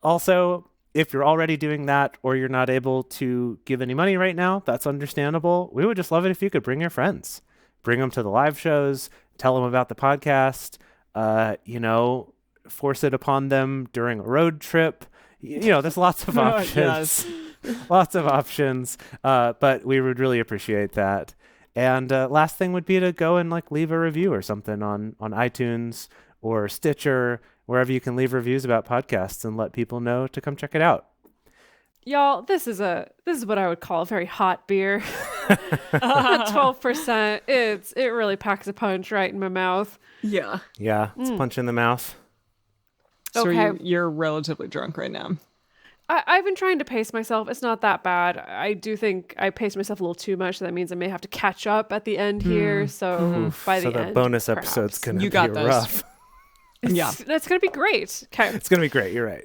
Also, if you're already doing that or you're not able to give any money right now, that's understandable. We would just love it if you could bring your friends. Bring them to the live shows, tell them about the podcast, force it upon them during a road trip. There's lots of options. Lots of options. But we would really appreciate that. And last thing would be to go and leave a review or something on iTunes or Stitcher, wherever you can leave reviews about podcasts and let people know to come check it out. Y'all, this is what I would call a very hot beer. 12%. It really packs a punch right in my mouth. Yeah. Yeah, it's a punch in the mouth. So Okay. you're relatively drunk right now. I've been trying to pace myself. It's not that bad. I do think I paced myself a little too much. So that means I may have to catch up at the end here. So by the end, bonus episode's perhaps. going to You be got this. rough. Yeah. That's going to be great. Okay. It's going to be great. You're right.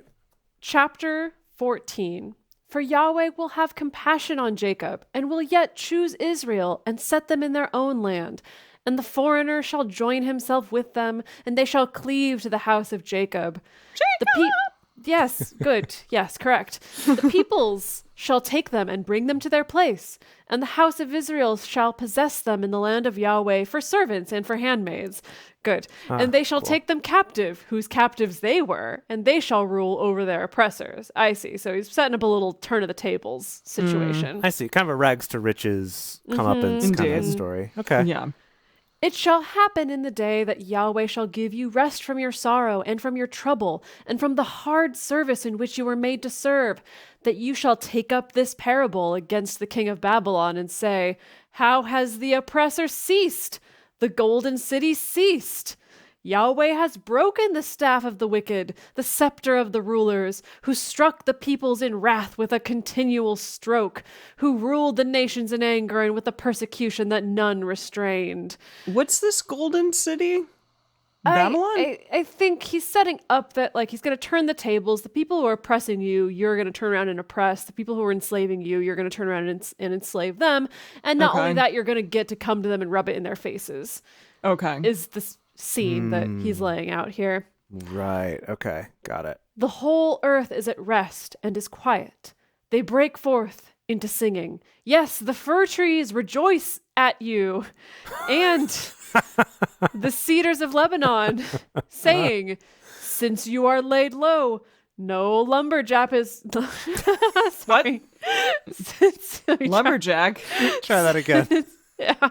Chapter 14. For Yahweh will have compassion on Jacob, and will yet choose Israel, and set them in their own land. And the foreigner shall join himself with them, and they shall cleave to the house of Jacob. Yes, good. Yes, correct. The peoples shall take them and bring them to their place, and the house of Israel shall possess them in the land of Yahweh for servants and for handmaids. Good. And they shall take them captive, whose captives they were, and they shall rule over their oppressors. I see. So he's setting up a little turn of the tables situation. I see. Kind of a rags to riches comeuppance kind of Indeed. story. Okay. Yeah. It shall happen in the day that Yahweh shall give you rest from your sorrow and from your trouble and from the hard service in which you were made to serve, that you shall take up this parable against the king of Babylon and say, how has the oppressor ceased? The golden city ceased. Yahweh has broken the staff of the wicked, the scepter of the rulers, who struck the peoples in wrath with a continual stroke, who ruled the nations in anger and with a persecution that none restrained. What's this golden city? Babylon? I think he's setting up that he's going to turn the tables. The people who are oppressing you, you're going to turn around and oppress. The people who are enslaving you, you're going to turn around and enslave them. And not only that, you're going to get to come to them and rub it in their faces. Okay. Is this scene that he's laying out here. Right. Okay. Got it. The whole earth is at rest and is quiet. They break forth into singing. Yes, the fir trees rejoice at you. And the cedars of Lebanon saying, since you are laid low, no lumberjack is... Sorry. Lumberjack? Try that again. Yeah.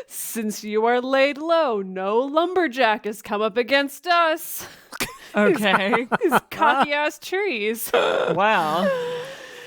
Since you are laid low, no lumberjack has come up against us. Okay. These cocky ass trees. Wow.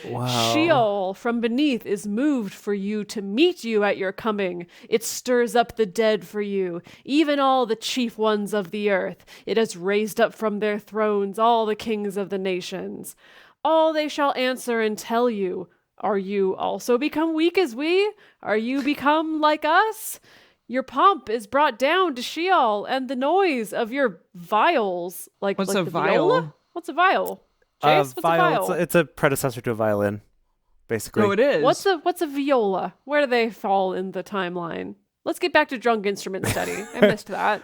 Wow. Sheol from beneath is moved for you to meet you at your coming. It stirs up the dead for you, even all the chief ones of the earth. It has raised up from their thrones all the kings of the nations. All they shall answer and tell you, are you also become weak as we? Are you become like us? Your pomp is brought down to Sheol, and the noise of your viols, What's a the viol? viola? What's a viol? Jace, what's a viol? It's a predecessor to a violin, basically. Oh, it is. What's a viola? Where do they fall in the timeline? Let's get back to drunk instrument study. I missed that.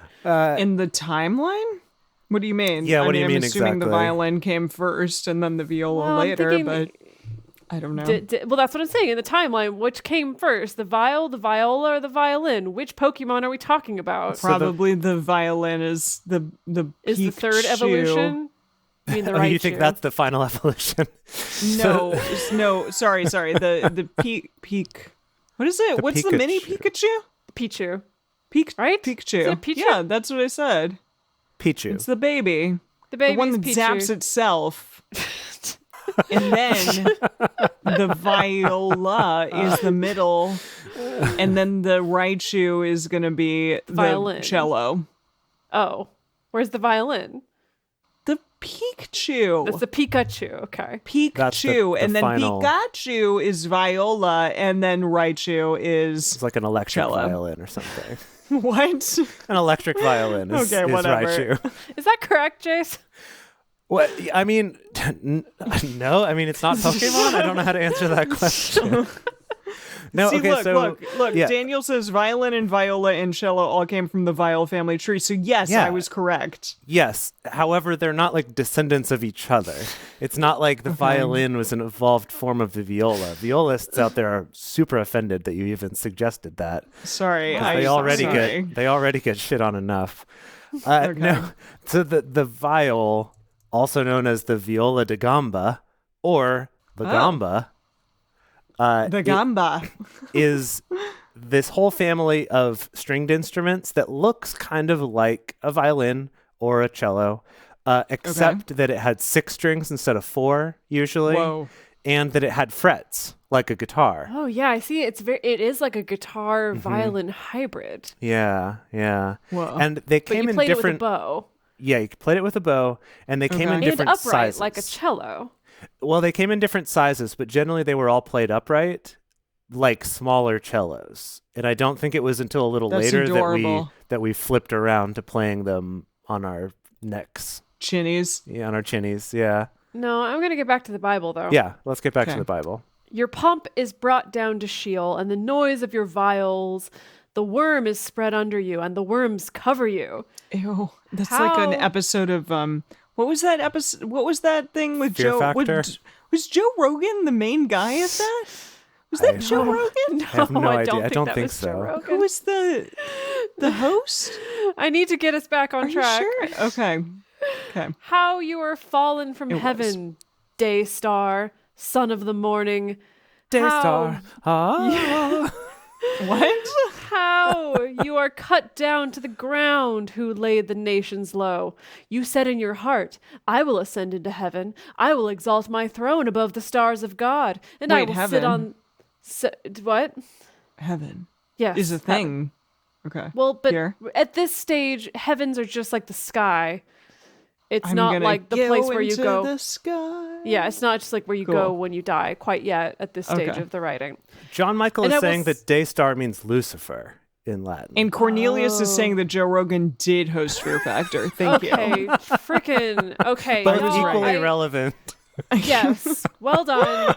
In the timeline? What do you mean? Yeah, what do you mean I'm assuming the exactly? violin came first and then the viola Well, I'm later, thinking- but I don't know. Well, that's what I'm saying. In the timeline, which came first, the viol, the viola, or the violin? Which Pokemon are we talking about? Probably the violin is the Is the third Pikachu. evolution? You mean the Oh, right you think that's the final evolution? No, sorry. The peak. What is it? The What's the mini Pikachu. Pikachu? Pichu. Right? Pikachu. Is it Pichu? Yeah, that's what I said. Pichu. It's the baby. The baby's one that Pichu. zaps itself. And then the viola is the middle. And then the Raichu is going to be the Violin. cello. Oh, where's the violin? The Pikachu. That's the Pikachu. Okay. That's Pikachu. the And then final- Pikachu is viola. And then Raichu It's is like an electric cello. violin or something. what? An electric violin is, Okay, is whatever. Raichu. Is that correct, Jace? What? I mean, no. I mean, it's not Pokemon. I don't know how to answer that question. No, See, okay, look, so look. yeah. Daniel says violin and viola and cello all came from the viol family tree. So yes, Yeah. I was correct. Yes. However, they're not like descendants of each other. It's not like the violin was an evolved form of the viola. Violists out there are super offended that you even suggested that. Sorry, They already get shit on enough. No, so the viol, also known as the viola da gamba or the gamba, the gamba. is this whole family of stringed instruments that looks kind of like a violin or a cello, except that it had 6 strings instead of 4 usually. Whoa. And that it had frets like a guitar. Oh yeah, I see. It is like a guitar violin hybrid. Yeah. Whoa. And they But came you in played different. it with a bow. Yeah, you played it with a bow, and they came in And different upright sizes. like a cello. Well, they came in different sizes, but generally they were all played upright, like smaller cellos. And I don't think it was until a little That's later adorable. that we flipped around to playing them on our necks. Chinnies. Yeah, on our chinnies. Yeah. No, I'm gonna get back to the Bible though. Yeah, let's get back to Okay. the Bible. Your pomp is brought down to Sheol, and the noise of your viols. The worm is spread under you, and the worms cover you. Ew. That's like an How- episode of what was that episode? What was that thing with Fear Joe? Factor? Was Joe Rogan the main guy of that? Was that Joe Rogan? No, I have no idea. I don't that think was Joe so. Rogan. Who was the host? I need to get us back on Are you track. sure? Okay. Okay. How you are fallen from It was. heaven, day star, son of the morning. Day How- star. Ah. What? How you are cut down to the ground, who laid the nations low. You said in your heart, I will ascend into heaven. I will exalt my throne above the stars of God, and I Wait, will heaven? sit on. What? Heaven Yes, is a heaven. thing. Okay. Well, but Here. at this stage, heavens are just like the sky. It's I'm not gonna like the go place where you into go. the sky. Yeah, it's not just like where you Cool. go when you die quite yet at this stage Okay. of the writing. John Michael And is I will saying that day star means Lucifer in Latin. And Cornelius is saying that Joe Rogan did host Fear Factor. Thank Okay, you. freaking okay. Both was no, equally I- relevant. Yes, well done.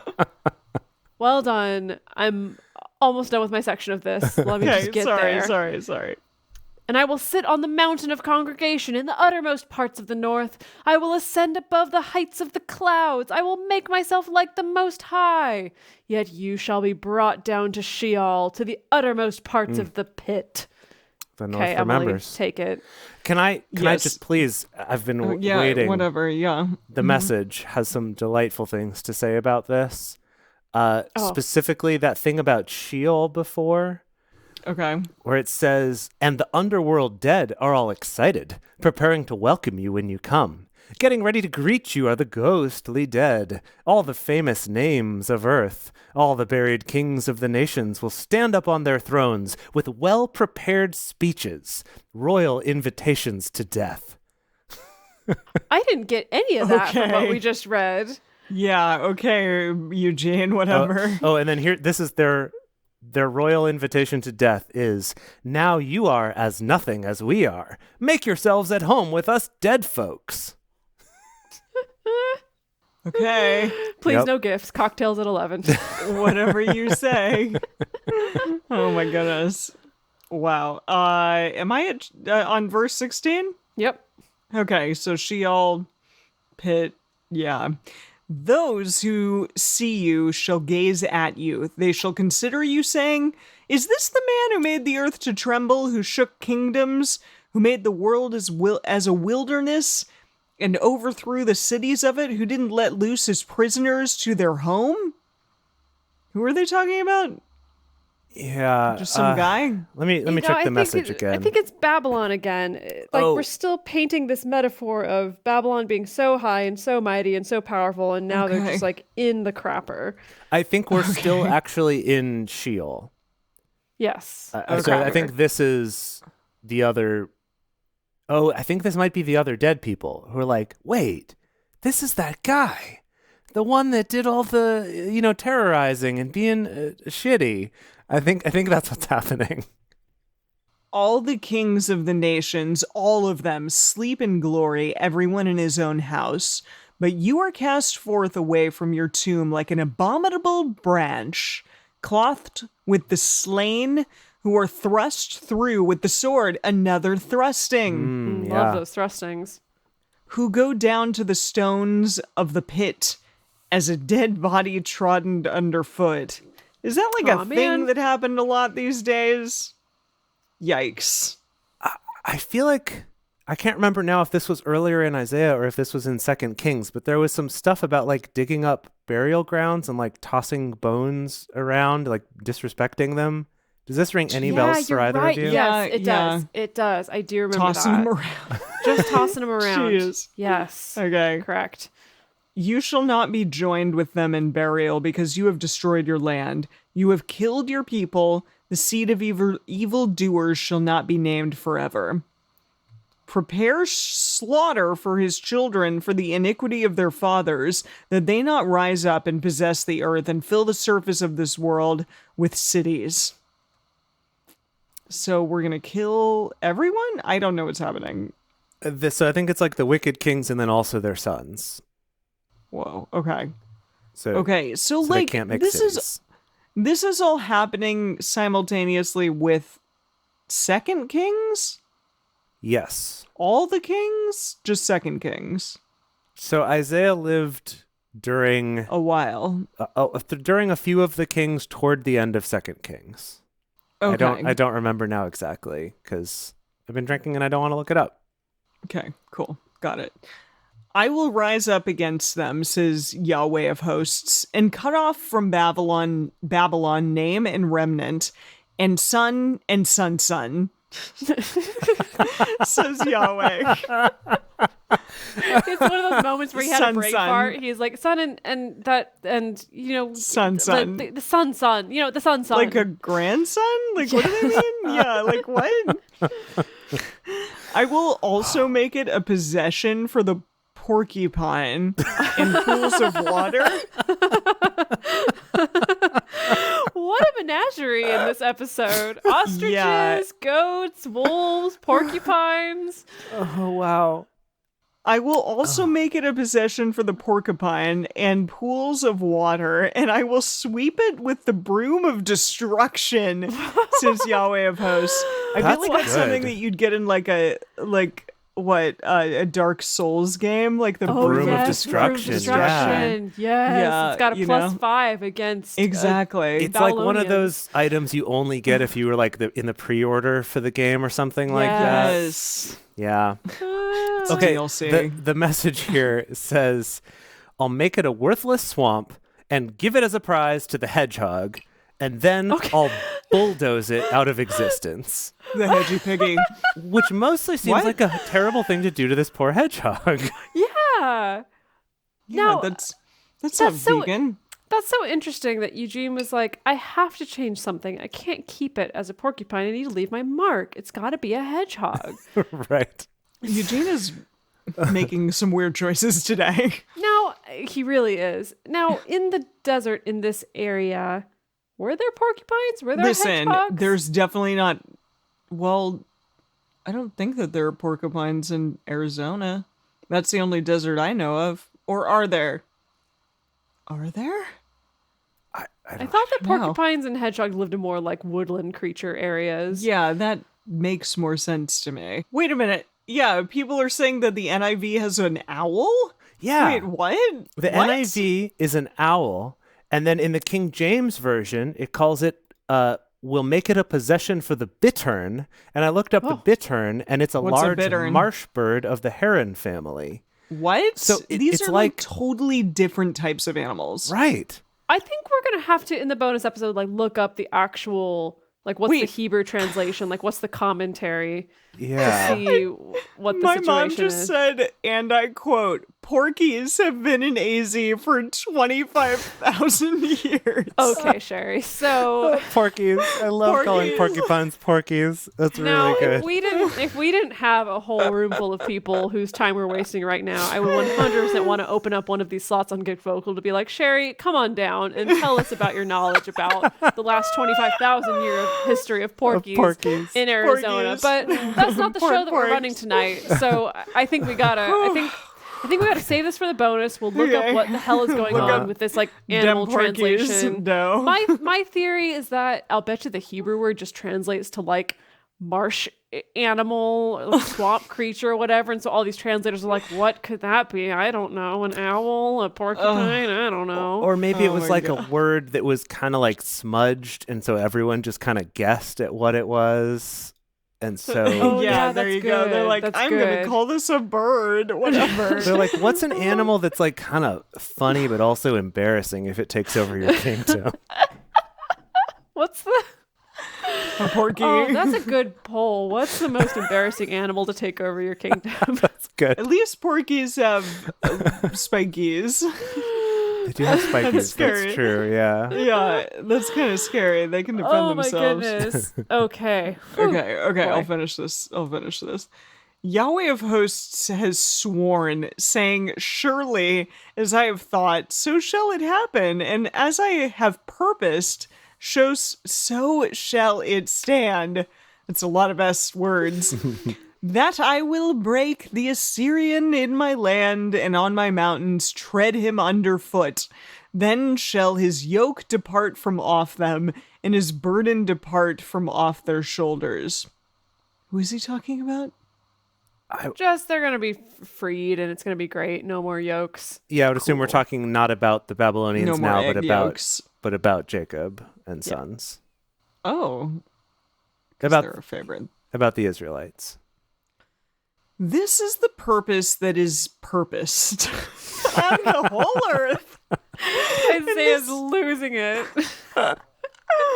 Well done. I'm almost done with my section of this. Let me Okay, just get there. sorry. And I will sit on the mountain of congregation in the uttermost parts of the north. I will ascend above the heights of the clouds. I will make myself like the Most High. Yet you shall be brought down to Sheol, to the uttermost parts of the pit. The North Okay, Emily, remembers. take it. Can I Yes. just please? I've been Yeah, waiting. whatever. Yeah. The message has some delightful things to say about this. Specifically, that thing about Sheol before, Okay. where it says, "And the underworld dead are all excited, preparing to welcome you when you come. Getting ready to greet you are the ghostly dead, all the famous names of earth. All the buried kings of the nations will stand up on their thrones with well-prepared speeches, royal invitations to death." I didn't get any of that from what Okay. we just read. Yeah. Okay, Eugene. Whatever. Oh, and then here, this is their royal invitation to death is, "Now you are as nothing as we are. Make yourselves at home with us dead folks." Okay. Please, Yep. no gifts. Cocktails at 11. Whatever you say. Oh my goodness. Wow. Am I on verse 16? Yep. Okay, so Sheol pit, yeah. Those who see you shall gaze at you. They shall consider you, saying, "Is this the man who made the earth to tremble, who shook kingdoms, who made the world as a wilderness, and overthrew the cities of it, who didn't let loose his prisoners to their home?" Who are they talking about? Yeah, Just some guy? Let me You know, check I the think message it- again. I think it's Babylon again. Like, Oh. we're still painting this metaphor of Babylon being so high and so mighty and so powerful, and now they're Okay. just like in the crapper. I think we're still actually in Sheol. Yes. So I think this is the other. Oh, I think this might be the other dead people who are like, wait, this is that guy, the one that did all the terrorizing and being shitty. I think that's what's happening. All the kings of the nations, all of them, sleep in glory, everyone in his own house. But you are cast forth away from your tomb like an abominable branch. clothed with the slain who are thrust through with the sword, another thrusting, Love those thrustings. who go down to the stones of the pit as a dead body trodden underfoot. Is that like a thing that happened a lot these days? Yikes. I feel like I can't remember now if this was earlier in Isaiah or if this was in Second Kings, but there was some stuff about like digging up burial grounds and like tossing bones around, like disrespecting them. Does this ring any bells for either of you? Yes, it does. It does. I do remember Tossing that. them around. Just tossing them around. Jeez. Yes. Okay. Correct. You shall not be joined with them in burial because you have destroyed your land. You have killed your people. The seed of evil doers shall not be named forever. Prepare slaughter for his children for the iniquity of their fathers, that they not rise up and possess the earth and fill the surface of this world with cities. So we're going to kill everyone? I don't know what's happening. So I think it's like the wicked kings and then also their sons. Whoa, okay. So they like, can't make this cities. This is all happening simultaneously with Second Kings? Yes. All the kings? Just Second Kings? So Isaiah lived during A while. During a few of the kings toward the end of Second Kings. Okay. I don't remember now exactly because I've been drinking and I don't want to look it up. Okay, cool. Got it. I will rise up against them, says Yahweh of hosts, and cut off from Babylon name and remnant, and son, says Yahweh. It's one of those moments where he had a break Son. part. He's like, son, and you know, Son. the son, you know, the son. Like a grandson? Like, what do they mean? Yeah, like what? I will also make it a possession for the porcupine in pools of water. What a menagerie in this episode. Ostriches, goats, wolves, porcupines. Oh, wow. I will also make it a possession for the porcupine and pools of water, and I will sweep it with the broom of destruction, says Yahweh of hosts. I feel like that's something that you'd get in like a Dark Souls game, like the broom of destruction. destruction. Yes, it's got a +5 against. Exactly. It's like one of those items you only get if you were like in the pre-order for the game or something like that. Yes. Yeah. Okay, DLC. the message here says, I'll make it a worthless swamp and give it as a prize to the hedgehog, and then I'll bulldoze it out of existence. The hedgy piggy. Which mostly seems like a terrible thing to do to this poor hedgehog. Yeah. Yeah, that's not vegan. That's so interesting that Eugene was like, I have to change something. I can't keep it as a porcupine. I need to leave my mark. It's got to be a hedgehog. Right. Eugene is making some weird choices today. Now, he really is. Now, in the desert in this area, were there porcupines? Were there hedgehogs? There's definitely not... Well, I don't think that there are porcupines in Arizona. That's the only desert I know of. Or are there? Are there? I thought that porcupines and hedgehogs lived in more like woodland creature areas. Yeah, that makes more sense to me. Wait a minute. Yeah, people are saying that the NIV has an owl? Yeah. Wait, what? The NIV is an owl, and then in the King James Version, it calls it, we'll make it a possession for the bittern, and I looked up the bittern, and it's a large marsh bird of the heron family. What? So these it's are like totally different types of animals. Right. I think we're going to have to, in the bonus episode, like look up the actual, like what's the Hebrew translation, like what's the commentary to see what the situation is. My mom just said, and I quote, porkies have been in AZ for 25,000 years. Okay, Sherry. So porkies. I love calling porcupines porkies. That's really good. If we didn't have a whole room full of people whose time we're wasting right now, I would 100% want to open up one of these slots on Get Vocal to be like, Sherry, come on down and tell us about your knowledge about the last 25,000 year of history of porkies in Arizona. But that's not the show that we're running tonight. So I think we gotta. I think we got to save this for the bonus. We'll look up what the hell is going on with this like animal Dem porkies. translation. No. My theory is that I'll bet you the Hebrew word just translates to like marsh animal, like swamp creature or whatever. And so all these translators are like, what could that be? I don't know. An owl, a porcupine? I don't know. Or maybe it was my like God. a word that was kind of like smudged, and so everyone just kind of guessed at what it was. And so Oh, yeah, yeah, there that's you go. They're good. like, That's I'm going to good. call this a bird, whatever. they're like, what's an animal that's like kind of funny but also embarrassing if it takes over your kingdom? What's the... A porky. Oh, that's a good poll. What's the most embarrassing animal to take over your kingdom? That's good. At least porkies have spikies. They do have spikies. scary. That's true. Yeah. Yeah, that's kind of scary. They can defend Oh my themselves. goodness. Okay. Okay, Boy. I'll finish this. Yahweh of hosts has sworn, saying, surely as I have thought, so shall it happen, and as I have purposed, so shall it stand. It's a lot of S words. That I will break the Assyrian in my land, and on my mountains tread him underfoot. Then shall his yoke depart from off them, and his burden depart from off their shoulders. Who is he talking about? Just they're going to be freed and it's going to be great. No more yokes. Yeah, I would assume we're talking not about the Babylonians No more now, egg yolks. but about Jacob and sons. Oh, About they're a favorite. about the Israelites. This is the purpose that is purposed on the whole earth. Isaiah's losing it.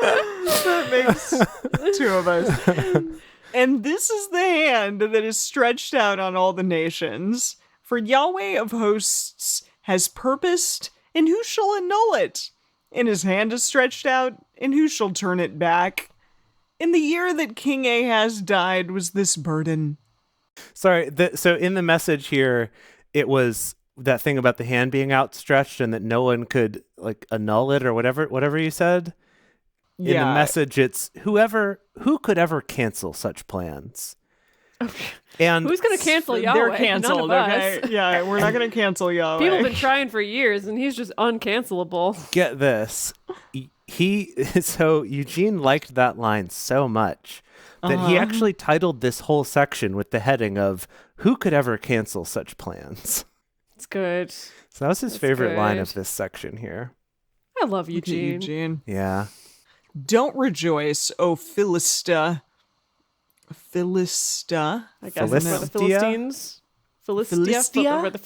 That makes two of us. And this is the hand that is stretched out on all the nations. For Yahweh of hosts has purposed, and who shall annul it? And his hand is stretched out, and who shall turn it back? In the year that King Ahaz died was this burden. Sorry. So in the message here, it was that thing about the hand being outstretched and that no one could like annul it or whatever you said. In the message, it's who could ever cancel such plans? And Who's going to cancel Yahweh? They're canceled, None of okay? us. Yeah, we're not going to cancel Yahweh. People have been trying for years and he's just uncancelable. get this. So Eugene liked that line so much that he actually titled this whole section with the heading of "Who could ever cancel such plans?" It's good. So that was his That's favorite line good. of this section here. I love Look at Eugene. Yeah. Don't rejoice, O Philistia. I guess that's where the Philistines. Philistia? Where the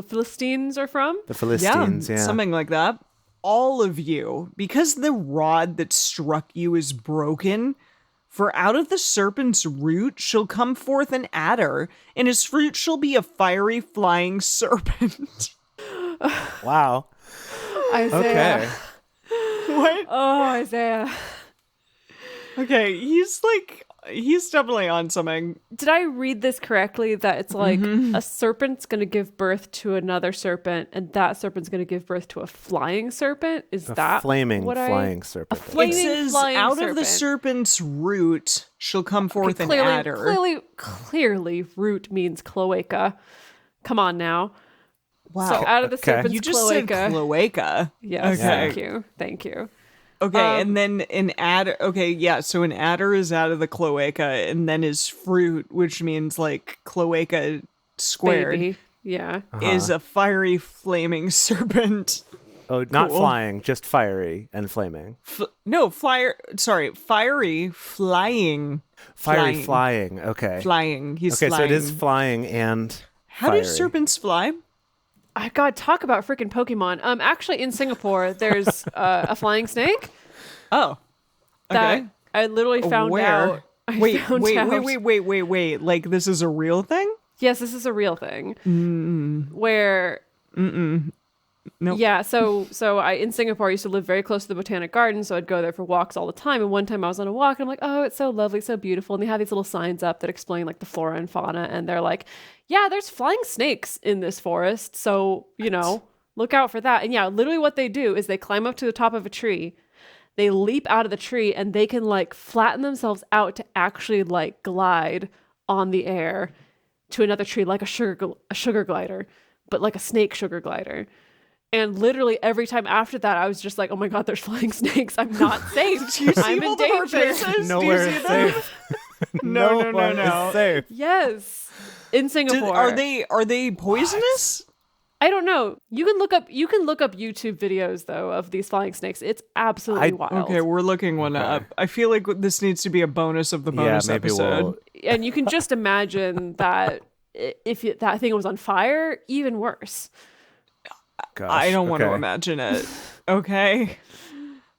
Philistines are from. The Philistines, yeah. Something like that. All of you, because the rod that struck you is broken, for out of the serpent's root shall come forth an adder, and his fruit shall be a fiery flying serpent. Wow. Isaiah. Okay. What? Oh, Isaiah. Okay, he's definitely on something. Did I read this correctly? That it's like a serpent's going to give birth to another serpent, and that serpent's going to give birth to a flying serpent? Is that flaming what flying A serpent. It flaming says, flying out serpent. of the serpent's root shall come forth an clearly, adder. Clearly, root means cloaca. Come on now. Wow. So out of the Okay. serpent's You just cloaca. said cloaca. Yes, Okay. thank you. Okay, and then an adder. Okay, yeah. So an adder is out of the cloaca, and then his fruit, which means like cloaca squared, Baby. Yeah. is a fiery flaming serpent. Oh, not Cool. flying, just fiery and flaming. Fiery flying. Fiery flying. Okay. Flying. He's Okay, flying. so it is flying and How do fiery. serpents fly? I God, talk about freaking Pokemon. Actually, in Singapore, there's a flying snake Oh, that okay. I literally found Where? out. Wait. Like this is a real thing? Yes, this is a real thing. Where Nope. Yeah, so I in Singapore I used to live very close to the Botanic Garden, so I'd go there for walks all the time. And one time I was on a walk and I'm like, oh, it's so lovely, so beautiful. And they have these little signs up that explain like the flora and fauna, and they're like, yeah, there's flying snakes in this forest, so look out for that. And yeah, literally what they do is they climb up to the top of a tree, they leap out of the tree, and they can like flatten themselves out to actually like glide on the air to another tree like a sugar glider. but like a snake sugar glider. And literally every time after that, I was just like, oh my God, there's flying snakes. I'm not safe. Do you see I'm in both of our danger. faces? Nowhere Do you is see them? safe. No. one is safe. Yes. In Singapore. Are they poisonous? I don't know. You can look up YouTube videos though of these flying snakes. It's absolutely wild. Okay, we're looking one up. I feel like this needs to be a bonus of the bonus maybe episode. And you can just imagine that if that thing was on fire, even worse. Gosh, I don't want to okay. imagine it. Okay.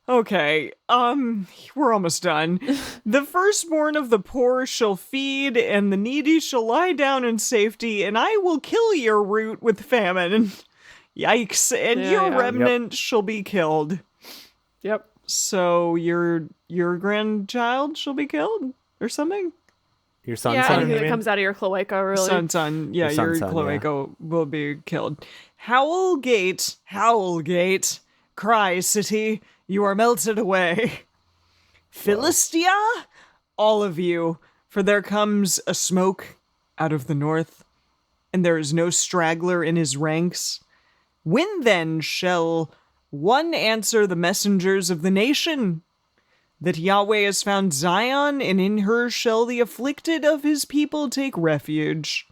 Okay. We're almost done. The firstborn of the poor shall feed, and the needy shall lie down in safety, and I will kill your root with famine. Yikes. And your remnant shall be killed. Yep. So your grandchild shall be killed or something? Your son, Yeah, son, anything you that mean? comes out of your cloaca, really. Son. Yeah, Your your son, cloaca will be killed. Howl gate, cry city, you are melted away. Philistia, all of you, for there comes a smoke out of the north, and there is no straggler in his ranks. When then shall one answer the messengers of the nation? That Yahweh has found Zion, and in her shall the afflicted of his people take refuge.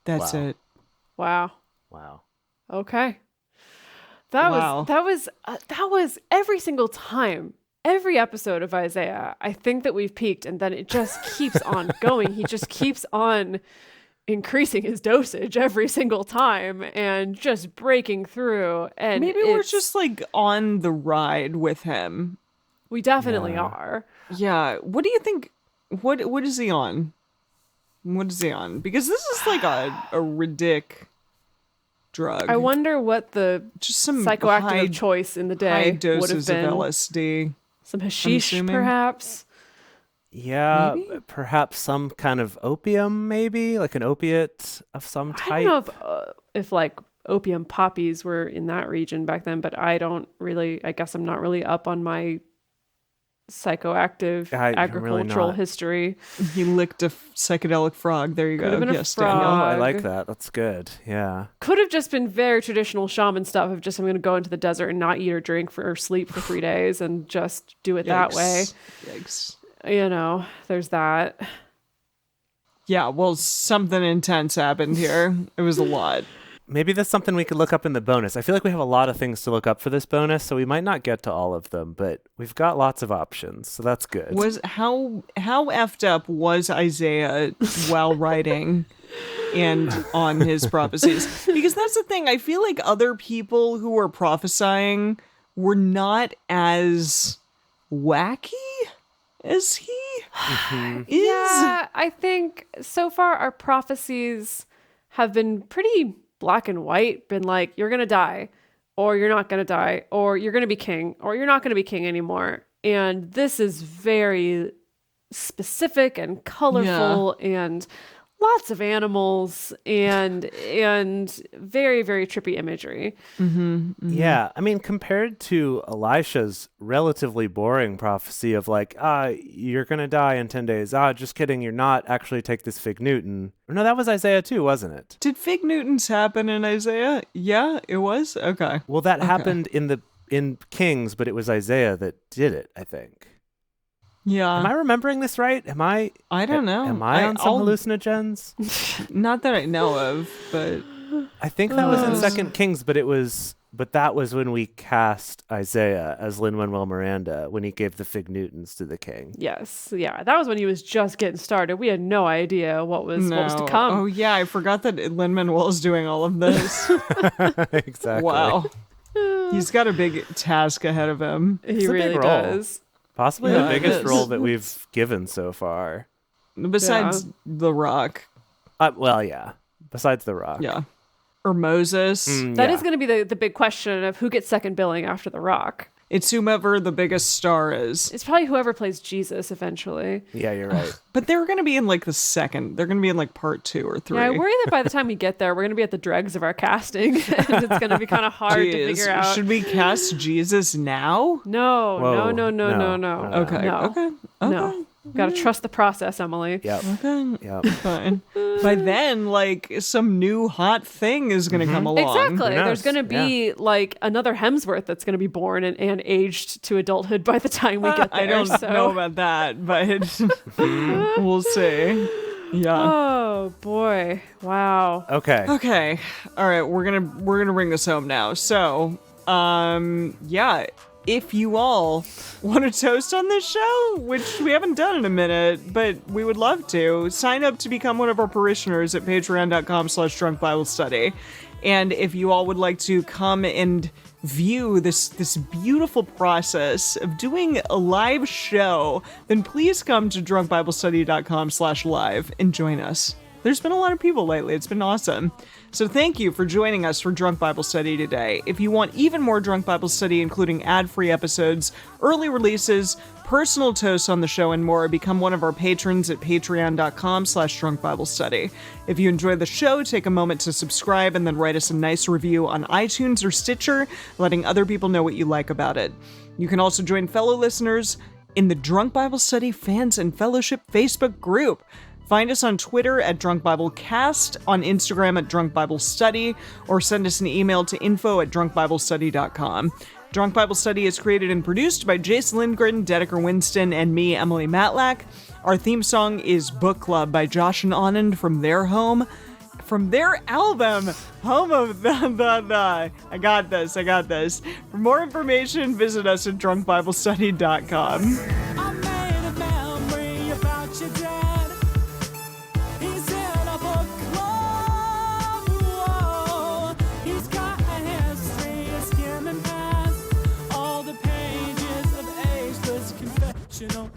That's Wow. it. Wow. Wow. Okay. That Wow. was every single time, every episode of Isaiah. I think that we've peaked, and then it just keeps on going. He just keeps on increasing his dosage every single time and just breaking through. And Maybe we're just like on the ride with him. we definitely are. Yeah. What do you think? What is he on? What is he on? Because this is like a ridic drug. I wonder what the just some psychoactive high, of choice in the high day would have doses of been. LSD. Some hashish, assuming. perhaps. Yeah, Maybe? perhaps some kind of opium, maybe like an opiate of some type. I don't know if like opium poppies were in that region back then, but I guess I'm not really up on my psychoactive I'm really agricultural not. history. He licked a psychedelic frog. There you Could go. have been a Yes, frog. Daniel. Oh, I like Frog. that. That's good. Yeah. Could have just been very traditional shaman stuff of just I'm going to go into the desert and not eat or drink or sleep for 3 days and just do it that way. Yikes. You know, there's that. Yeah, well, something intense happened here. It was a lot. Maybe that's something we could look up in the bonus. I feel like we have a lot of things to look up for this bonus, so we might not get to all of them, but we've got lots of options, so that's good. Was how effed up was Isaiah while writing and on his prophecies? Because that's the thing. I feel like other people who were prophesying were not as wacky as he is. Yeah, I think so far our prophecies have been pretty black and white, been like, you're going to die, or you're not going to die, or you're going to be king, or you're not going to be king anymore. And this is very specific and colorful and lots of animals and very, very trippy imagery. Yeah, I mean, compared to Elisha's relatively boring prophecy of like, you're going to die in 10 days. Just kidding, you're not. Actually, take this fig Newton. No, that was Isaiah too, wasn't it? Did fig Newtons happen in Isaiah? Yeah, it was? Okay. Well, that happened in Kings, but it was Isaiah that did it, I think. Yeah. Am I remembering this right? I don't know. Am I on some I'll- hallucinogens? Not that I know of, but I think that was in Second Kings, but that was when we cast Isaiah as Lin-Manuel Miranda when he gave the fig Newtons to the king. Yes. Yeah. That was when he was just getting started. We had no idea what was to no. come. Oh yeah, I forgot that Lin-Manuel is doing all of this. Exactly. Wow. He's got a big task ahead of him. He It's a big really role. does. Possibly Yeah, the it biggest is. role that we've given so far. Besides The Rock. Well, yeah. Besides The Rock. Yeah. Or Moses. That is going to be the big question of who gets second billing after The Rock. It's whomever the biggest star is. It's probably whoever plays Jesus eventually. Yeah, you're right. But they're going to be in like the second. They're going to be in like part 2 or 3. Yeah, I worry that by the time we get there, we're going to be at the dregs of our casting, and it's going to be kind of hard to Jeez. figure out. Should we cast Jesus now? No, Whoa, no. no. Okay. No. Okay. No. Got to trust the process, Emily. Yep. Okay. Yep. Fine. By then, like, some new hot thing is going to come along. Exactly. knows? There's going to be like another Hemsworth that's going to be born and aged to adulthood by the time we get there. I don't so. know about that, but we'll see. Yeah. Oh boy! Wow. Okay. Okay. All right. We're gonna bring this home now. So, yeah. If you all want to toast on this show, which we haven't done in a minute, but we would love to, sign up to become one of our parishioners at patreon.com/drunkbiblestudy. And if you all would like to come and view this beautiful process of doing a live show, then please come to drunkbiblestudy.com/live and join us. There's been a lot of people lately. It's been awesome. So thank you for joining us for Drunk Bible Study today. If you want even more Drunk Bible Study, including ad-free episodes, early releases, personal toasts on the show, and more, become one of our patrons at patreon.com/drunkbiblestudy. If you enjoy the show, take a moment to subscribe and then write us a nice review on iTunes or Stitcher, letting other people know what you like about it. You can also join fellow listeners in the Drunk Bible Study Fans and Fellowship Facebook group. Find us on Twitter at Drunk Bible Cast, on Instagram at Drunk Bible Study, or send us an email to info@drunkbiblestudy.com. Drunk Bible Study is created and produced by Jason Lindgren, Dedeker Winston, and me, Emily Matlack. Our theme song is Book Club by Josh and Anand from their album, Home of the. I got this. For more information, visit us at drunkbiblestudy.com. I made a memory about your dad. He's in a book club. Whoa. He's got a history of skimming past all the pages of ageless confessional